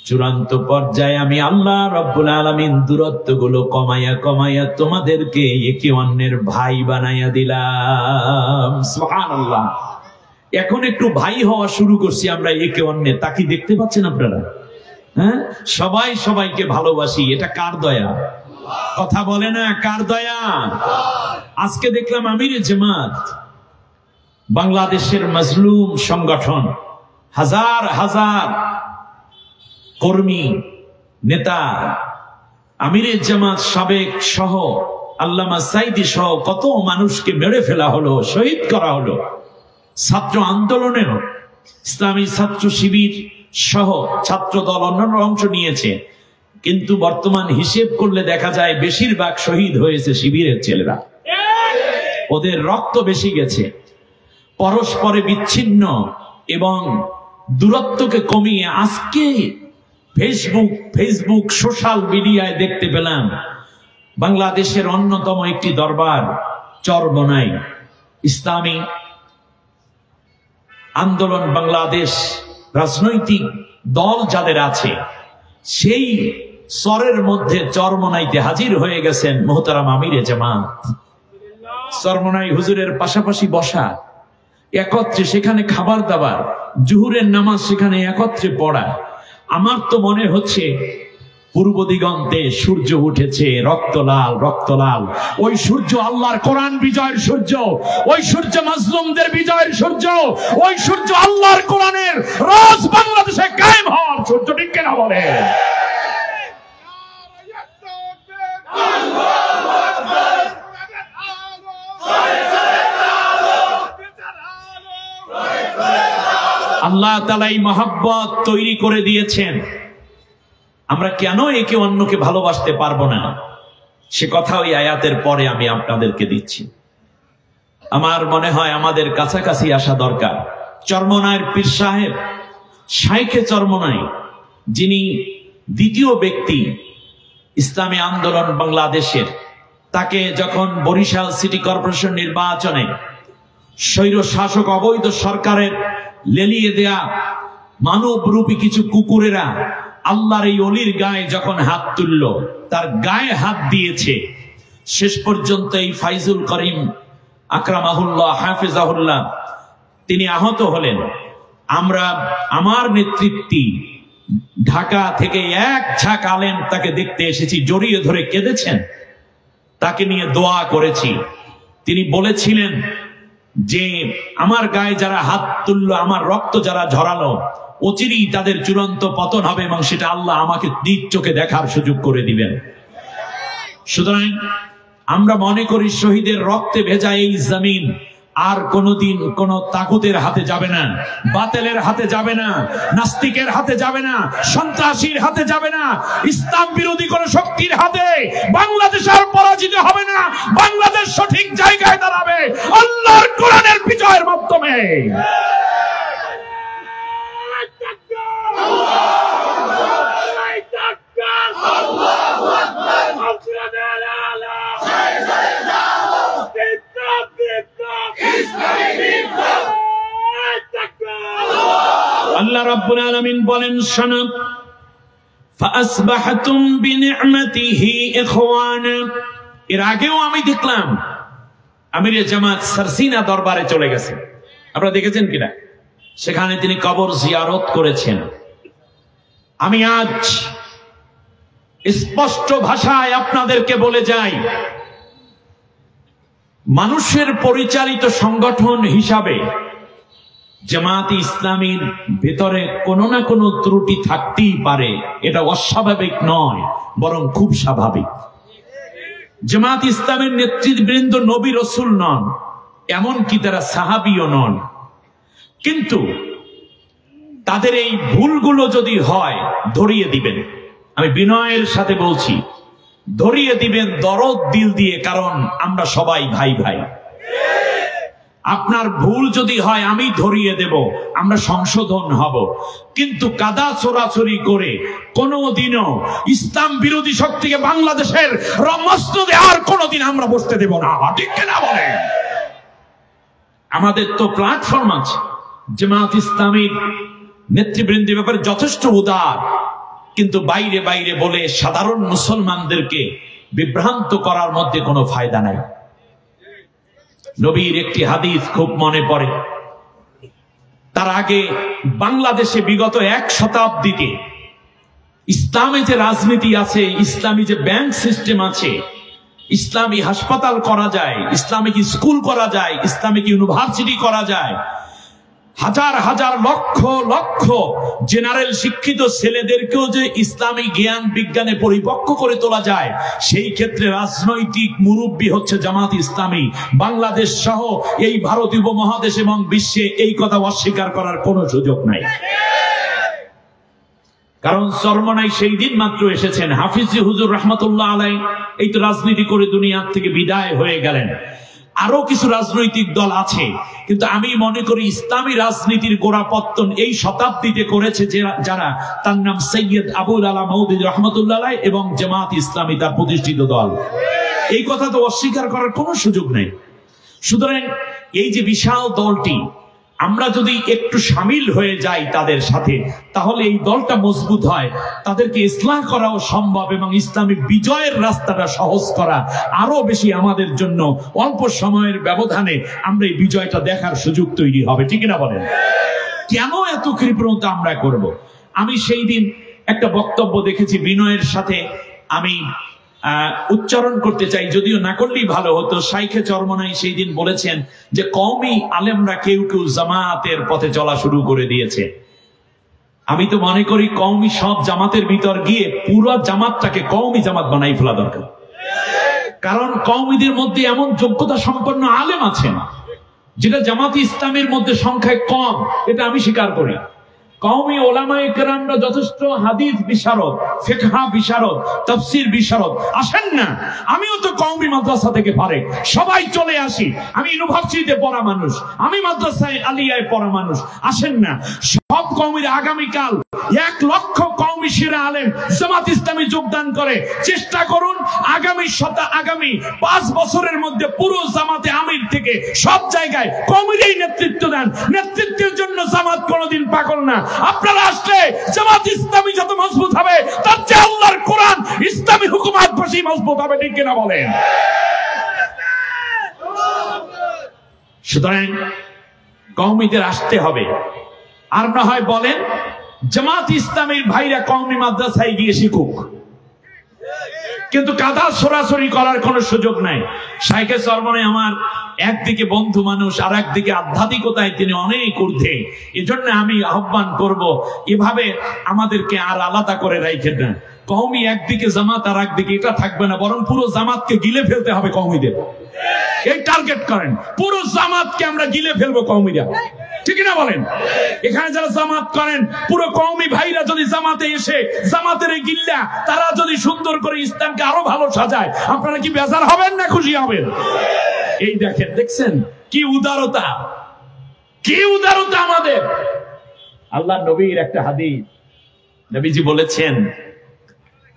চূড়ান্ত পর্যায়ে আমি আল্লাহ রাব্বুল আলামিন দূরত্বগুলো কমায়া কমায়া তোমাদেরকে একে অন্যের ভাই বানাইয়া দিলাম। সুবহানাল্লাহ। এখন একটু ভাই হওয়া শুরু করছি আমরা একে অন্যের। তা কি দেখতে পাচ্ছেন আপনারা? হ্যাঁ, সবাই সবাইকে ভালোবাসি। এটা কার দয়া? কথা বলে না, কার দয়া? আজকে দেখলাম আমিরে জামাত, বাংলাদেশের মাজলুম সংগঠন, হাজার হাজার কর্মী নেতা, আমিরে জামাত সাবেক সহ আল্লামা সাইদি সহ কত মানুষকে মেরে ফেলা হলো, শহীদ করা হলো। ছাত্র আন্দোলনেও ইসলামী ছাত্র শিবির সহ ছাত্র দল অন্যান্য অংশ নিয়েছে, কিন্তু বর্তমান হিসেব করলে দেখা যায় বেশিরভাগ শহীদ হয়েছে শিবিরের ছেলেরা। ওদের রক্ত বেশি গেছে। পরস্পরে বিচ্ছিন্ন এবং দূরত্বকে কমিয়ে আজকে ফেসবুক সোশ্যাল মিডিয়ায় দেখতে পেলাম বাংলাদেশের অন্যতম একটি দরবার চরমোনাই ইসলামী আন্দোলন বাংলাদেশ রাজনৈতিক দল যাদের আছে সেই চরের মধ্যে চরমোনাইতে হাজির হয়ে গেছেন মোহতারাম আমিরে জামাত। চরমোনাই হুজুরের পাশাপাশি বসা, একত্রে সেখানে খাবার দাবার, জুহুরের নামাজ সেখানে একত্রে পড়া। আমার তো মনে হচ্ছে পূর্ব দিগন্তে সূর্য উঠেছে রক্তলাল রক্তলাল। ওই সূর্য আল্লাহর কোরআন বিজয়ের সূর্য, ওই সূর্য মাজলুমদের বিজয়ের সূর্য, ওই সূর্য আল্লাহর কোরআনের রাজ বাংলাদেশে কায়েম হওয়ার সূর্য। ঠিক কিনা বলে? আল্লাহ তাআলা এই মহব্বত তৈরি করে দিয়েছেন। আমরা কেন একে অন্যকে ভালোবাসতে পারবো না সে কথা ওই আয়াতের পরে আমি আপনাদেরকে দিচ্ছি। আমার মনে হয় আমাদের কাছাকাছি আসা দরকার। চরমোনাইয়ের পীর সাহেব শাইখে চরমোনাই, যিনি দ্বিতীয় ব্যক্তি ইসলামী আন্দোলন বাংলাদেশের, তাকে যখন বরিশাল সিটি কর্পোরেশন নির্বাচনে স্বৈর শাসক অবৈধ সরকারের লেলিয়ে দেয়া মানবরূপী কিছু কুকুরেরা আল্লাহর এই অলির গায়ে যখন হাত তুলল, তার গায়ে হাত দিয়েছে, শেষ পর্যন্ত এই ফাইজুল করিম আকরামাহুল্লাহ হাফেজাহুল্লাহ তিনি আহত হলেন। আমার নেতৃত্বে ঢাকা থেকে এক ঝাঁক আলেম তাকে দেখতে এসেছি, জড়িয়ে ধরে কেঁদেছেন, তাকে নিয়ে দোয়া করেছি। তিনি বলেছিলেন যে আমার গায়ে যারা হাত তুললো, আমার রক্ত যারা ঝরালো, অচিরেই তাদের চূড়ান্ত পতন হবে এবং সেটা আল্লাহ আমাকে নিজ চোখে দেখার সুযোগ করে দিবেন। সুতরাং আমরা মনে করি শহীদের রক্তে ভেজা এই জমিন আর কোনদিন কোন তাগুতের হাতে যাবে না, বাতিলের হাতে যাবে না, নাস্তিকের হাতে যাবে না, সন্ত্রাসীর হাতে যাবে না, ইসলাম বিরোধী কোন শক্তির হাতে বাংলাদেশ আর পরাজিত হবে না। বাংলাদেশ সঠিক জায়গায় দাঁড়াবে আল্লাহর কোরআনের বিজয়ের মাধ্যমে। আল্লাহ রাব্বুল আলামিন বলেন, শোনো, ফাসবাহতুম বিনি'মাতিহি ইখওয়ানা। এর আগেও আমি দেখলাম আমিরে জামাত সারসিনা দরবারে চলে গেছে, আপনারা দেখেছেন কিনা? সেখানে তিনি কবর জিয়ারত করেছেন। আমি আজ স্পষ্ট ভাষায় আপনাদেরকে বলে যাই, মানুষের পরিচালিত সংগঠন হিসাবে জামায়াতে ইসলামীর ভেতরে কোনো না কোনো ত্রুটি থাকতেই পারে। এটা অস্বাভাবিক নয়, বরং খুব স্বাভাবিক। জামায়াতে ইসলামের নেতৃবৃন্দ নবী রাসূল নন, এমনকি তারা সাহাবীও নন, কিন্তু তাদের এই ভুলগুলো যদি হয় ধরিয়ে দিবেন। আমি বিনয়ের সাথে বলছি, ধরিয়ে দিবেন দরদ দিল দিয়ে, কারণ আমরা সবাই ভাই ভাই। আপনার ভুল যদি হয় আমি ধরিয়ে দেব, আমরা সংশোধন হব, কিন্তু কাদা চোরাচুরি করে কোনোদিনও ইসলাম বিরোধী শক্তিকে বাংলাদেশের মসনদে আর কোনোদিন আমরা বসতে দেব না। ঠিক কিনা বলেন? আমাদের তো প্ল্যাটফর্ম আছে, জামাত ইসলামীর নেতৃবৃন্দের ব্যাপারে যথেষ্ট উদার, কিন্তু বাইরে বাইরে বলে সাধারণ মুসলমানদেরকে বিভ্রান্ত করার মধ্যে কোনো ফায়দা নাই। নবীর একটি হাদিস খুব মনে পড়ে। তার আগে বাংলাদেশে বিগত 1 শতাব্দীতে ইসলামী যে রাজনীতি আছে, ইসলামী যে ব্যাংক সিস্টেম আছে, ইসলামী হাসপাতাল করা যায়, ইসলামিক স্কুল করা যায়, ইসলামিক ইউনিভার্সিটি করা যায়, হাজার হাজার লক্ষ লক্ষ জেনারেল শিক্ষিত ছেলেদেরকেও যে ইসলামী জ্ঞান বিজ্ঞানে পরিপক্ক করে তোলা যায়, সেই ক্ষেত্রে রাজনৈতিক মুরব্বী হচ্ছে জামাত ইসলামী। বাংলাদেশ সহ এই ভারতীয় উপমহাদেশ এবং বিশ্বে এই কথা অস্বীকার করার কোনো সুযোগ নাই। কারণ চরমনাই সেই দিন মাত্র এসেছেন হাফিজি হুজুর রহমতুল্লাহ আলাই, এই তো রাজনীতি করে দুনিয়ার থেকে বিদায় হয়ে গেলেন। আরো কিছু রাজনৈতিক দল আছে, কিন্তু আমি মনে করি ইসলামী রাজনীতির গোড়াপত্তন এই শতাব্দীতে করেছে যারা, তার নাম সৈয়দ আবুল আলা মওদুদী রহমতুল্লাহ আলাই এবং জামাত ইসলামী তার প্রতিষ্ঠিত দল। এই কথা তো অস্বীকার করার কোনো সুযোগ নেই। সুতরাং এই যে বিশাল দলটি, আমরা যদি একটু সামিল হয়ে যাই তাদের সাথে, তাহলে এই দলটা মজবুত হয়, তাদেরকে ইসলাহ করাও সম্ভব এবং ইসলামী বিজয়ের রাস্তাটা সহজ করা আরো বেশি আমাদের জন্য অল্প সময়ের ব্যবধানে আমরা এই বিজয়টা দেখার সুযোগ তৈরি হবে। ঠিক না বলেন? কেন এত কৃপণতা আমরা করব? আমি সেই দিন একটা বক্তব্য দেখেছি, বিনয়ের সাথে আমি উচ্চারণ করতে চাই, যদিও না করলেই ভালো হতো। শাইখে চরমনাই সেই দিন বলেছেন যে কওমি আলেমরা কেউ কেউ জামাতের পথে চলা শুরু করে দিয়েছে। আমি তো মনে করি কওমি সব জামাতের ভিতর গিয়ে পুরো জামাতটাকে কওমি জামাত বানাই ফেলা দরকার। কারণ কওমিদের মধ্যে এমন যোগ্যতা সম্পন্ন আলেম আছেন যেটা জামাত ইসলামের মধ্যে সংখ্যায় কম, এটা আমি স্বীকার করি। কওমি ওলামায়ে কেরামরা যথেষ্ট হাদিস বিশারদ, ফিকহ বিশারদ, তাফসীর বিশারদ। আসেন না, আমিও তো কওমি মাদ্রাসা থেকে পারে, সবাই চলে আসি। আমি ইউনিভার্সিটিতে পড়া মানুষ, আমি মাদ্রাসায় আলিয়ায় পড়া মানুষ। আসেন না, সব কওমির আগামীকাল 1 লক্ষ কওমি সেরা আলেম জামাত ইসলামী যোগদান করে। চেষ্টা করুন আগামী 5 বছরের মধ্যে পুরো জামাতে আমির থেকে সব জায়গায় কওমিরই নেতৃত্ব দেন। নেতৃত্বের জন্য জামাত কোনোদিন পাগল না। আপনারা আসলে জামাত ইসলামী যত মজবুত হবে, তার চেয়ে আল্লাহর কোরআন ইসলামী হুকুমত বেশি মজবুত হবে। ঠিক কিনা বলেন? সুতরাং কওমিদের আসতে হবে। আর না হয় বলেন জামাত ইসলামীর ভাইরা কওমি মাদ্রাসায় গিয়ে শিখুক, কিন্তু কাদা সরাসরি করার কোনো সুযোগ নাই। শাইখে চরমনাই আমার একদিকে বন্ধু মানুষ, আর একদিকে আধ্যাত্মিকতায় তিনি অনেক ঊর্ধ্বে। এজন্য আমি আহ্বান করব, এভাবে আমাদেরকে আর আলাদা করে রাখেন না। কওমি একদিকে জামাত আর একদিকে, এটা থাকবে না, বরং পুরো জামাতকে গিলে ফেলতে হবে কওমিদের। এই টার্গেট করেন, পুরো জামাতকে আমরা গিলে ফেলবো কওমিরা। ঠিক না বলেন? এখানে যারা জামাত করেন, পুরো কওমি ভাইরা যদি জামাতে এসে জামাতের এই গিল্লা তারা যদি সুন্দর করে ইসলামকে আরো ভালো সাজায়, আপনারা কি বেজার হবেন না খুশি হবেন? এই দেখেন, দেখছেন কি উদারতা, কি উদারতা আমাদের। আল্লাহ নবীর একটা হাদিস, নবীজি বলেছেন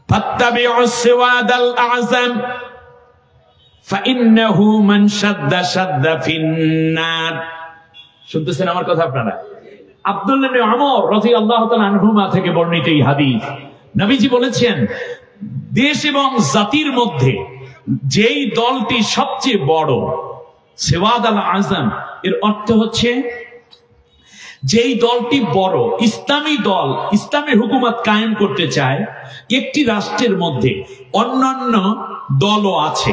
ফাত্তাবিউস সিওয়াদাল আযম ফাইন্নাহু মান শাদ্দা শাদ্দা ফিন্নার। শুনতেছেন আমার কথা আপনারা? আব্দুল্লাহ ইবনে ওমর রাদিয়াল্লাহু তাআলা আনহুমা থেকে বর্ণিত এই হাদিস। নবীজি বলেছেন দেশ এবং জাতির মধ্যে যেই দলটি সবচেয়ে বড়, সিওয়াদ আল আযম, এর অর্থ হচ্ছে যেই দলটি বড়, ইসলামী দল, ইসলামী হুকুমত কায়েম করতে চায়, একটি রাষ্ট্রের মধ্যে অন্যান্য দলও আছে।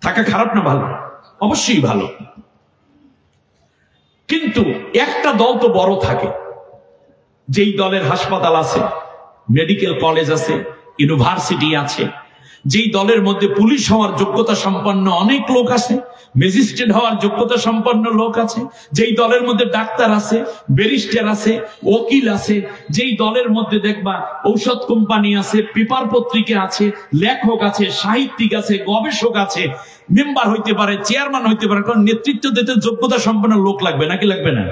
থাকা খারাপ না ভালো? অবশ্যই ভালো, কিন্তু একটা দল তো বড় থাকে, যেই দলের হাসপাতাল আছে, মেডিকেল কলেজ আছে, ইউনিভার্সিটি আছে, যেই দলের মধ্যে পুলিশ হওয়ার যোগ্যতা সম্পন্ন অনেক লোক আছে, ম্যাজিস্ট্রেট হওয়ার যোগ্যতা সম্পন্ন লোক আছে, যেই দলের মধ্যে ডাক্তার আছে, ব্যারিস্টার আছে, উকিল আছে, যেই দলের মধ্যে দেখবা ঔষধ কোম্পানি আছে, পেপার পত্রিকা আছে, লেখক আছে, সাহিত্যিক আছে, গবেষক আছে, মেম্বার হইতে পারে, চেয়ারম্যান হইতে পারে, কারণ নেতৃত্ব দিতে যোগ্যতা সম্পন্ন লোক লাগবে নাকি লাগবে না?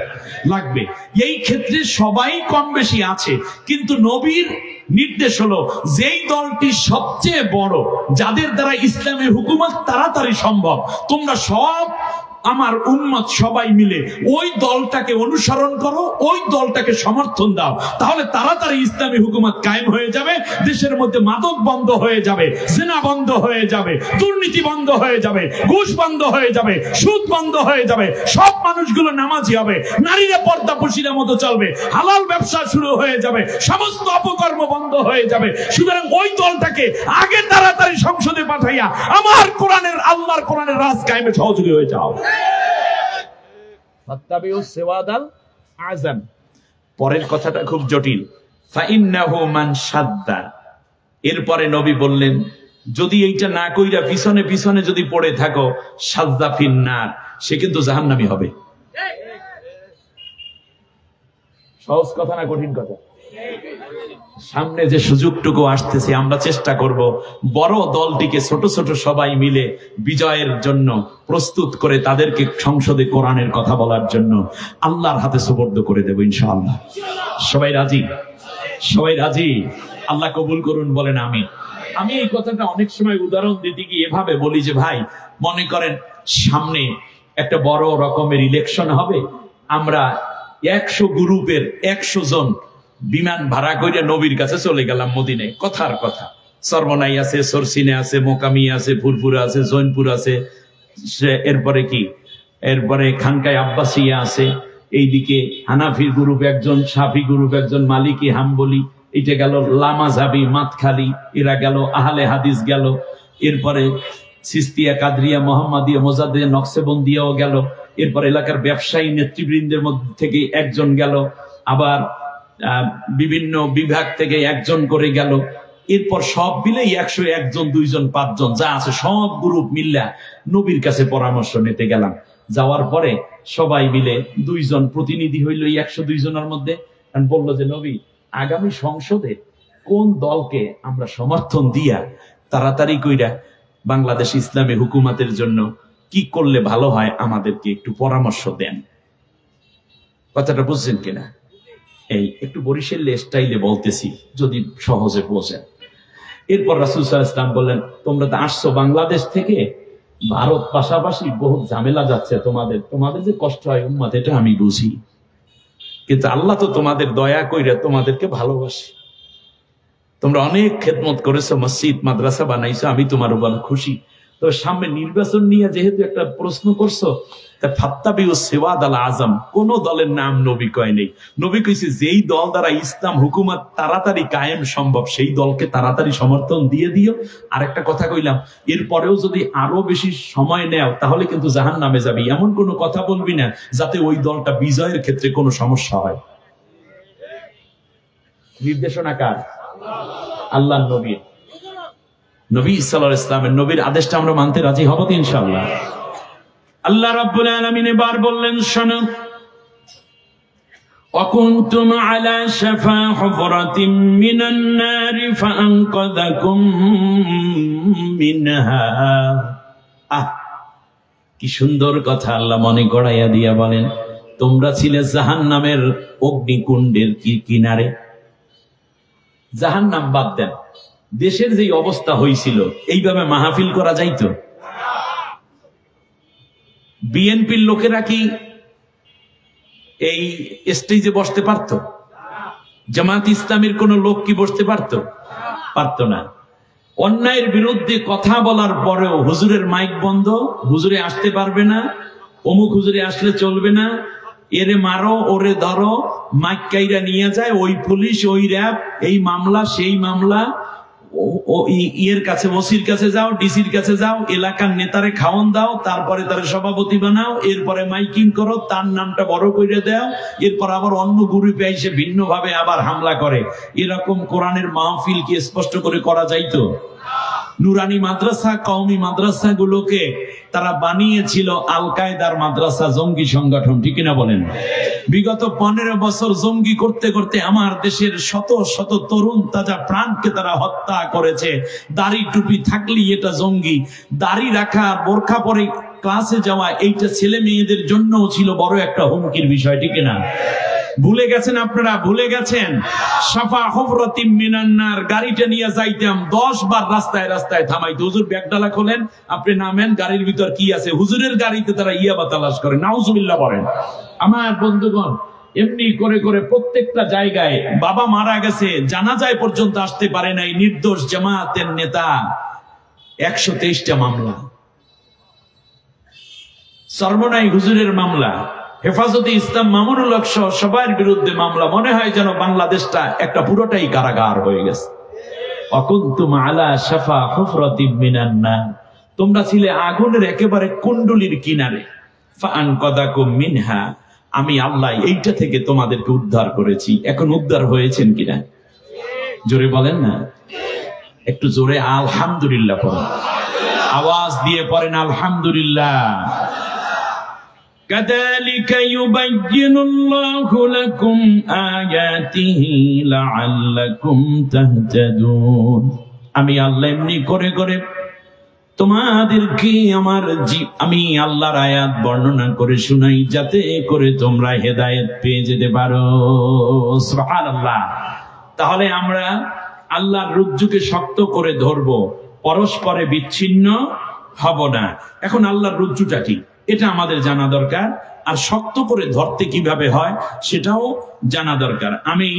লাগবে। এই ক্ষেত্রে সবাই কম বেশি আছে, কিন্তু নবীর নির্দেশ হলো যেই দলটি সবচেয়ে বড়, যাদের দ্বারা ইসলামী হুকুমত তাড়াতাড়ি সম্ভব, তোমরা সব আমার উম্মত সবাই মিলে ওই দলটাকে অনুসরণ করো, ওই দলটাকে সমর্থন দাও, তাহলে তাড়াতাড়ি ইসলামী হুকুমত কায়েম হয়ে যাবে, দেশের মধ্যে মাদক বন্ধ হয়ে যাবে, জিনা বন্ধ হয়ে যাবে, দুর্নীতি বন্ধ হয়ে যাবে, ঘুষ বন্ধ হয়ে যাবে, সুদ বন্ধ হয়ে যাবে, সব মানুষগুলো নামাজি হবে, নারীরা পর্দাপশীরা মতো চলবে, হালাল ব্যবসা শুরু হয়ে যাবে, সমস্ত অপকর্ম বন্ধ হয়ে যাবে। সুতরাং ওই দলটাকে আগে তাড়াতাড়ি সংসদে পাঠাইয়া আমার কোরআনের, আল্লাহর কোরআনের রাজ কায়েমে সহযোগী হয়ে যাও। পরের কথাটা খুব জটিল। এরপরে নবী বললেন, যদি এইটা না কইরা পিছনে পিছনে যদি পড়ে থাকো, সাজ্জা ফিন্নার, সে কিন্তু জাহান্নামী হবে। সহজ কথা না কঠিন কথা? সামনে যে সুযোগটুকু আসতেছে, আমরা চেষ্টা করব বড় দলটিকে ছোট ছোট সবাই মিলে বিজয়ের জন্য প্রস্তুত করে তাদেরকে সংসদে কোরআনের কথা বলার জন্য আল্লাহর হাতে সুপর্দ করে দেব ইনশাআল্লাহ। সবাই রাজি? সবাই রাজি? আল্লাহ কবুল করুন, বলেন আমিন। আমি এই কথাটা অনেক সময় উদাহরণ দিতে গিয়ে এভাবে বলি যে ভাই, মনে করেন সামনে একটা বড় রকমের ইলেকশন হবে, আমরা 100 গ্রুপের 100 জন বিমান ভাড়া করে নবীর কাছে চলে গেলাম মদিনায়। কথার কথা, সরমনাই আছে, সরসিনে আছে, মোকামি আছে, ফুরফুরা আছে, জৈনপুর আছে, এরপরে কি, এরপরে খানকায় আব্বাসিয়া আছে, এইদিকে হানাফির গ্রুপ একজন, শাফি গ্রুপ একজন, মালিকি হাম্বলি, এটা গেল লামাজাবি মাতখালি, এরা গেল আহলে হাদিস গেল, এরপরে সিস্তিয়া, কাদরিয়া, মোহাম্মদিয়া, মোজাদ্দিয়া, নকশবন্দিয়াও গেল, এরপর এলাকার ব্যবসায়ী নেতৃবৃন্দের মধ্যে থেকে একজন গেল, আবার বিভিন্ন বিভাগ থেকে একজন করে গেল, এরপর সব মিলে 101 জন, 2 জন, 5 জন যা আছে সব গ্রুপ মিল্লা নবীর কাছে পরামর্শ নিতে গেলাম। যাওয়ার পরে সবাই মিলে 2 জন প্রতিনিধি হইল 102 জনের মধ্যে, বললো যে নবী, আগামী সংসদে কোন দলকে আমরা সমর্থন দিয়া তাড়াতাড়ি কইরা বাংলাদেশ ইসলামী হুকুমতের জন্য কি করলে ভালো হয়, আমাদেরকে একটু পরামর্শ দেন। কথাটা বুঝছেন কিনা? এই একটু বরিশালী স্টাইলে বলতেছি, যদি সহজে বোঝেন। এরপর রাসূল সাল্লাল্লাহু আলাইহি ওয়াসাল্লাম বললেন, তোমরা তো আসছো বাংলাদেশ থেকে, ভারত পাশাপাশি বহুত ঝামেলা যাচ্ছে, তোমাদের যে কষ্ট হয় উম্মত, এটা আমি বুঝি, কিন্তু আল্লাহ তো তোমাদের দয়া কইরা তোমাদেরকে ভালোবাসে, তোমরা অনেক খেদমত করেছো, মসজিদ মাদ্রাসা বানাইছো, আমি তোমার উপর খুশি। তো সামনে নির্বাচন নিয়ে যেহেতু একটা প্রশ্ন করছো, তা ফাত্তাবিউ সিওয়াদ আল আজম, কোন দলের নাম নবী কয় নেই। নবী কইছে যেই দল দ্বারা ইসলাম হুকুমত তাড়াতাড়ি কায়েম সম্ভব, সেই দলকে তাড়াতাড়ি সমর্থন দিয়ে দিও। আর একটা কথা কইলাম, এরপরেও যদি আরো বেশি সময় নেও তাহলে কিন্তু জাহান্নামে যাবি, এমন কোনো কথা বলবি না যাতে ওই দলটা বিজয়ের ক্ষেত্রে কোনো সমস্যা হয়। নির্দেশনা কার? আল্লাহর নবী। নবী সাল্লাল্লাহু আলাইহি ওয়াসাল্লামের নবীর আদেশটা আমরা মানতে রাজি হব তো ইনশাআল্লাহ। আল্লাহ রাব্বুল আলামিন এবার বললেন, শোনো, وَكُنْتُمْ عَلَى شَفَا حُفْرَةٍ مِّنَ النَّارِ فَأَنقَذَكُم مِّنْهَا। কি সুন্দর কথা আল্লাহ মনে করাইয়া দিয়া বলেন, তোমরা ছিলে জাহান্নামের অগ্নিকুণ্ডের কিনারে। জাহান্নাম বাদ দেন, দেশের যে অবস্থা হয়েছিল, এইভাবে মাহফিল করা যাইতো? বিএনপির লোকেরা কি এই স্টেজে বসতে পারতো? জামাত ইসলামের কোন লোক কি বসতে পারতো? পারতো না। অন্যায়ের বিরুদ্ধে কথা বলার পরেও হুজুরের মাইক বন্ধ, হুজুরে আসতে পারবে না, অমুক হুজুরে আসলে চলবে না, এরে মারো, ওরে ধরো, মাইক কাইরা নিয়ে যায় ওই পুলিশ, ওই র্যাব, এই মামলা সেই মামলা, ইয়ের কাছে, ওসির কাছে যাও, ডিসির কাছে যাও, এলাকার নেতারে খাওয়ান দাও, তারপরে তার সভাপতি বানাও, এরপরে মাইকিং করো, তার নামটা বড় করে দাও, এরপর আবার অন্য গ্রুপে এসে ভিন্ন ভাবে আবার হামলা করে। এরকম কোরআনের মাহফিল কি স্পষ্ট করে করা যাইতো? নুরানি মাদ্রাসা, কওমি মাদ্রাসা গুলোকে তারা বানিয়েছিল আল কায়দার মাদ্রাসা, জঙ্গি সংগঠন, ঠিক কিনা বলেন? বিগত 15 বছর জঙ্গি করতে করতে আমার দেশের শত শত তরুণ তাজা প্রাণকে তারা হত্যা করেছে। দাড়ি টুপি থাকলেই এটা জঙ্গি, দাড়ি রাখা, বোরখা পরে ক্লাসে যাওয়া, এইটা ছেলে মেয়েদের জন্য ছিল বড় একটা হুমকির বিষয়, ঠিক কিনা? ভুলে গেছেন আপনারা, ভুলে গেছেন। সাফা হুফরাতিম মিনান নার, গাড়িটা নিয়ে যাইতাম 10 বার রাস্তায় রাস্তায় থামাইতো, হুজুর ব্যাগডালা খোলেন, আপনি নামেন, গাড়ির ভিতর কি আছে। হুজুরের গাড়িতে তারা ইয়াবা তালাশ করে, নাউজুবিল্লাহ বলেন। আমার বন্ধুগণ, এমনি করে করে প্রত্যেকটা জায়গায়, বাবা মারা গেছে, জানাজায় পর্যন্ত আসতে পারে নাই নির্দোষ জামায়াতের নেতা, 123টা মামলা। সর্বনাই হুজুরের মামলা, হেফাজতে ইসলাম মামুনুল হক সহ সবার বিরুদ্ধে মামলা। মনে হয় যেন বাংলাদেশটা একটা পুরোটাই কারাগার হয়ে গেছে। অকুনতুম আলা শাফা হুফরাতিম মিনান নার, তোমরা ছিলে আগুনের একেবারে কুণ্ডুলির কিনারে। ফাআনকাযাকুম মিনহা, আমি আল্লাহ এইটা থেকে তোমাদেরকে উদ্ধার করেছি। এখন উদ্ধার হয়েছেন কিনা জোরে বলেন না, একটু জোরে আলহামদুলিল্লাহ পড়েন, আওয়াজ দিয়ে পড়েন আলহামদুলিল্লাহ। كذلك يبين الله لكم آياته لعلكم تهتدون, আমি আল্লাহ এমনি করে করে তোমাদেরকে আমি আল্লাহর আয়াত বর্ণনা করে শুনাই, যাতে করে তোমরা হেদায়েত পেয়ে যেতে পারো। সুবহানাল্লাহ। তাহলে আমরা আল্লাহর রজ্জুকে শক্ত করে ধরবো, পরস্পরে বিচ্ছিন্ন হব না। এখন আল্লাহর রজ্জুটা কি, এটা আমাদের জানা দরকার, আর শক্ত করে ধরতে কিভাবে হয় সেটাও জানা দরকার। আমি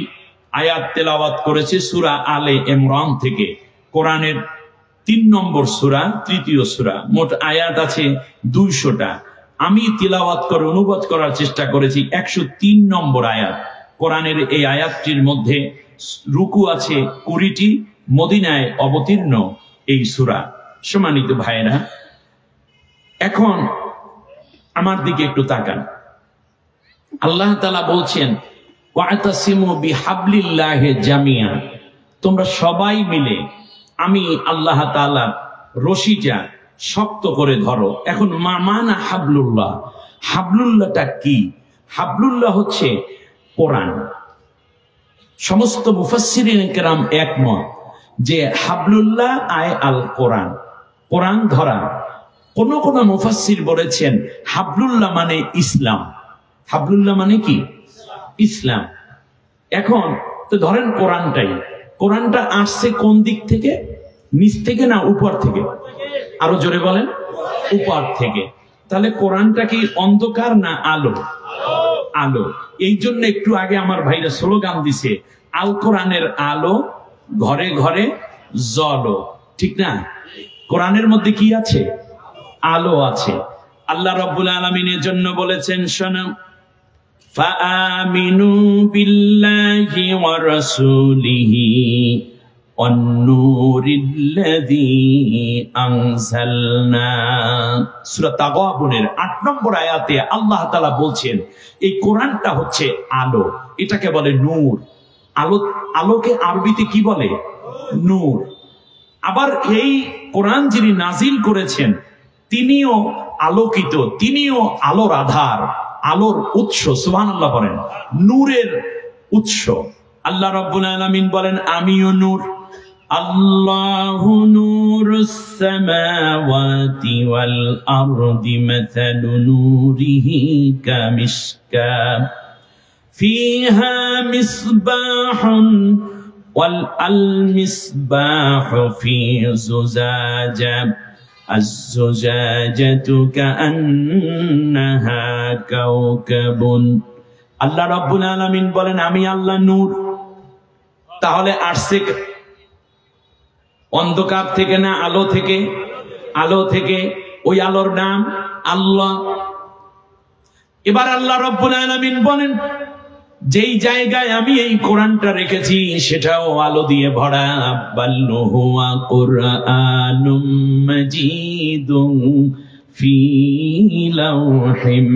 আয়াত তেলাওয়াত করেছি সূরা আলে ইমরান থেকে, কোরআনের 3 নম্বর সূরা, 3য় সূরা। মোট আয়াত আছে 200টা। আমি তিলাওয়াত করে অনুবাদ করার চেষ্টা করেছি 103 নম্বর আয়াত। কোরআনের এই আয়াতটির মধ্যে রুকু আছে 20টি, মদিনায় অবতীর্ণ এই সূরা। সম্মানিত ভাইরা, এখন আমার দিকে একটু তাকান। আল্লাহ তাআলা বলছেন, ওয়াতাসিমু বিহাবলিল্লাহি জামিয়া, তোমরা সবাই মিলে আমি আল্লাহ তাআলা রশিটা শক্ত করে ধরো। এখন মানা হাবলুল্লাহ, হাবলুল্লাহটা কি? হাবলুল্লাহ হচ্ছে কোরআন। সমস্ত মুফাসসিরিন কেরাম একমত যে হাবলুল্লাহ আয় আল কোরআন, কোরআন ধরা। কোন কোন মুফাসসির বলেছেন হাবলুল্লাহ মানে ইসলাম। হাবলুল্লাহ মানে কি? ইসলাম। এখন তো ধরেন কোরআনটাই, কোরআনটা আসছে কোন দিক থেকে? নিচ থেকে না উপর থেকে? আরো জোরে বলেন, উপর থেকে। তাহলে কোরআনটা কি অন্ধকার না আলো? আলো। এই জন্য একটু আগে আমার ভাইরা স্লোগান দিছে, আল কোরআনের আলো ঘরে ঘরে জ্বলো, ঠিক না? কোরআনের মধ্যে কি আছে? আলো আছে। আল্লাহ রাব্বুল আলামিনের জন্য বলেছেন, শোনো, ফাআমিনু বিল্লাহি ওয়া রাসূলিহি ওয়ান নূরিল্লাযী আনজালনা। সূরা তাগাবুনের 8 নম্বর আয়াতে আল্লাহ তাআলা বলছেন এই কোরআনটা হচ্ছে আলো, এটাকে বলে নূর। আলো, আলোকে আরবিতে কি বলে? নূর। আবার এই কোরআন যিনি নাজিল করেছেন তিনিও আলোকিত, তিনিও আলোর আধার, আলোর উৎস। সুবহানাল্লাহ বলেন, নূরের উৎস। আল্লাহ রাব্বুল আলামিন বলেন, আমিও নূর। আল্লাহু নূরুস সামাওয়াতি ওয়াল আরদি, মাসালু নূরিহি কামিশকাত ফিহা মিসবাহুন ওয়াল মিসবাহু ফি জুজাজা আয-যুজাজাতু কাআন্নাহা কাওকাবুন। আল্লাহ রাব্বুল আলামিন বলেন, আমি আল্লাহ নূর। তাহলে আসছে অন্ধকার থেকে না আলো থেকে? আলো থেকে। ওই আলোর নাম আল্লাহ। এবার আল্লাহ রাব্বুল আলামিন বলেন, যেই জায়গায় আমি এই কোরআনটা রেখেছি সেটাও আলো দিয়ে ভরা। বাল্লুহু কুরআনুম মাজিদুন ফি লাওহিম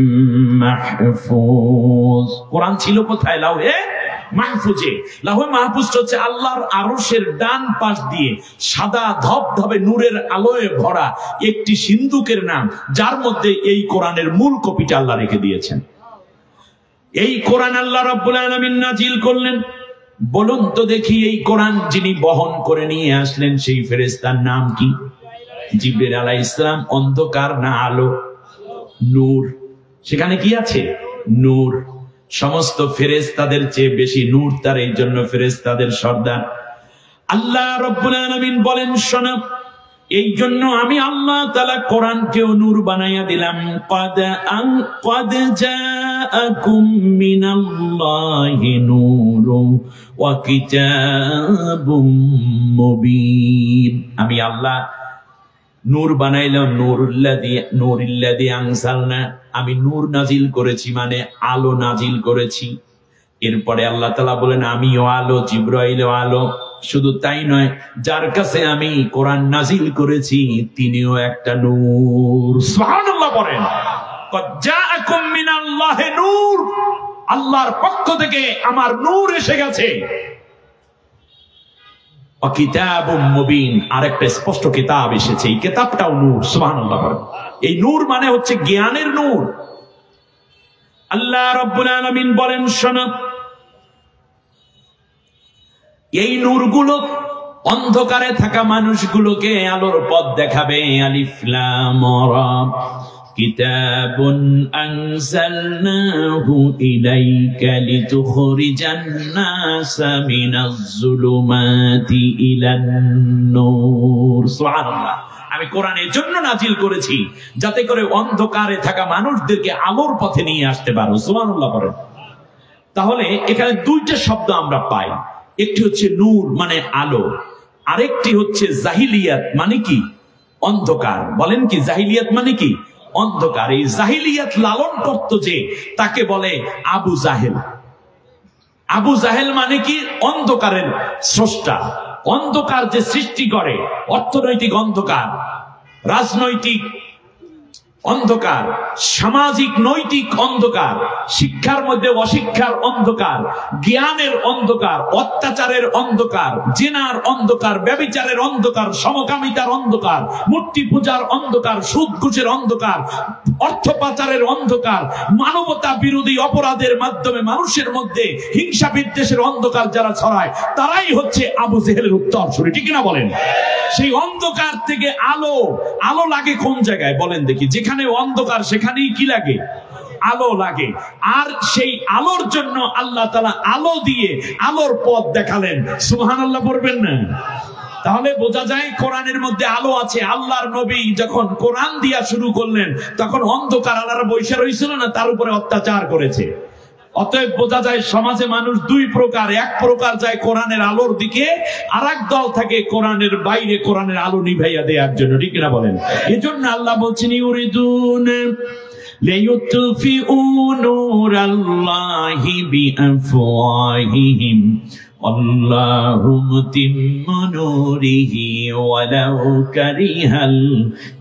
মাহফুজ। কোরআন ছিল কোথায়? লাওহে মাহফুজে। লাওহে মাহফুজ হচ্ছে আল্লাহর আরশের ডান পাশ দিয়ে সাদা ধবধবে নূরের আলোয় ভরা একটি সিন্দুকের নাম, যার মধ্যে এই কোরআনের মূল কপিটা আল্লাহ রেখে দিয়েছেন। এই কোরআন আল্লাহ রাব্বুল আলামিন নাজিল করলেন। বলুন তো দেখি, এই কোরআন যিনি বহন করে নিয়ে আসলেন সেই ফেরেশতার নাম কি? জিবরিল আলাইহিস সালাম। অন্ধকার না আলো? নূর। সেখানে কি আছে? নূর। সমস্ত ফেরেশতাদের চেয়ে বেশি নূর তার, এই জন্য ফেরেশতাদের সর্দার। আল্লাহ রাব্বুল আলামিন বলেন, শোনো, এই জন্য আমি আল্লাহ তাআলা কোরআনকেও নূর বানাইয়া দিলাম। قد جاءكم من الله نور وكتاب مبين। আমি আল্লাহ নূর বানাইলাম, নূরিল্লাযী আনসালনা, আমি নূর নাজিল করেছি, মানে আলো নাজিল করেছি। এরপরে আল্লাহ তাআলা বলেন আমিও আলো, জিবরাইলও আলো। শুধু তাই নয়, যার কাছে আমি কোরআন নাজিল করেছি তিনিও একটা নূর। সুবহানাল্লাহ বলেন, কদ জাআকুম মিনাল্লাহি নূর, আল্লাহর পক্ষ থেকে আমার নূর এসে গেছে। ওয়া কিতাবুম মুবিন, আরেকটা স্পষ্ট কিতাব এসেছে, এই কিতাবটাও নূর। সুবহানাল্লাহ বলেন, এই নূর মানে হচ্ছে জ্ঞানের নূর। আল্লাহ রাব্বুল আলামিন বলেন, শোনো, এই নূরগুলো অন্ধকারে থাকা মানুষগুলোকে আলোর পথ দেখাবে। আলিফ লাম রা, কিতাবুন আনজালনাহু ইলাইকা লিতুখরিজান নাসা মিনাজ যুলুমাতি ইলান নূর। সুবহানাল্লাহ, আমি কোরআনের জন্য নাজিল করেছি যাতে করে অন্ধকারে থাকা মানুষদেরকে আলোর পথে নিয়ে আসতে পারো। সুবহানাল্লাহ বলেন। তাহলে এখানে দুইটা শব্দ আমরা পাই, একটি হচ্ছে নূর মানে আলো, আরেকটি হচ্ছে জাহিলিয়াত মানে কি? অন্ধকার। বলেন কি জাহিলিয়াত মানে কি? অন্ধকার। এই জাহিলিয়াত লালন করত যে, তাকে বলে আবু জাহেল। আবু জাহেল মানে কি? অন্ধকারের স্রষ্টা। অন্ধকার যে সৃষ্টি করে, অর্থনৈতিক অন্ধকার, রাজনৈতিক অন্ধকার, সামাজিক নৈতিক অন্ধকার, শিক্ষার মধ্যে অশিক্ষার অন্ধকার, জ্ঞানের অন্ধকার, অত্যাচারের অন্ধকার, জিনার অন্ধকার, ব্যভিচারের অন্ধকার, সমকামিতার অন্ধকার, মূর্তি পূজার অন্ধকার, সুদ ঘুষের অন্ধকার, অর্থ পাচারের অন্ধকার, মানবতা বিরোধী অপরাধের মাধ্যমে মানুষের মধ্যে হিংসা বিদ্বেষের অন্ধকার যারা ছড়ায়, তারাই হচ্ছে আবু জেহেলের উত্তরসূরি। ঠিক না বলেন? সেই অন্ধকার থেকে আলো, আলো লাগে কোন জায়গায় বলেন দেখি? যেখানে অন্ধকার সেখানেই কি লাগে? আলো লাগে। আর সেই আলোর জন্য আল্লাহ তাআলা আলো দিয়ে আলোর পথ দেখালেন। সুবহানাল্লাহ পড়বেন না? তাহলে বোঝা যায় কোরআনের মধ্যে আলো আছে। আল্লাহর নবী যখন কোরআন দিয়া শুরু করলেন, তখন অন্ধকার আলারা বৈশা রইছিল না, তার উপরে অত্যাচার করেছে। অতএব বোঝা যায় সমাজে মানুষ দুই প্রকার। এক প্রকার যায় কোরআনের আলোর দিকে, আর এক দল থাকে কোরআনের বাইরে কোরআনের আলো নিভাইয়া দেওয়ার জন্য। ঠিক না বলেন? এই জন্য আল্লাহ বলছেন ইউরিদুন লিইউতফিউ নূরাল্লাহি বিআফওয়াহিহিম আল্লাহু মুতিম্মু নূরিহি ওয়ালাউ কারিহাল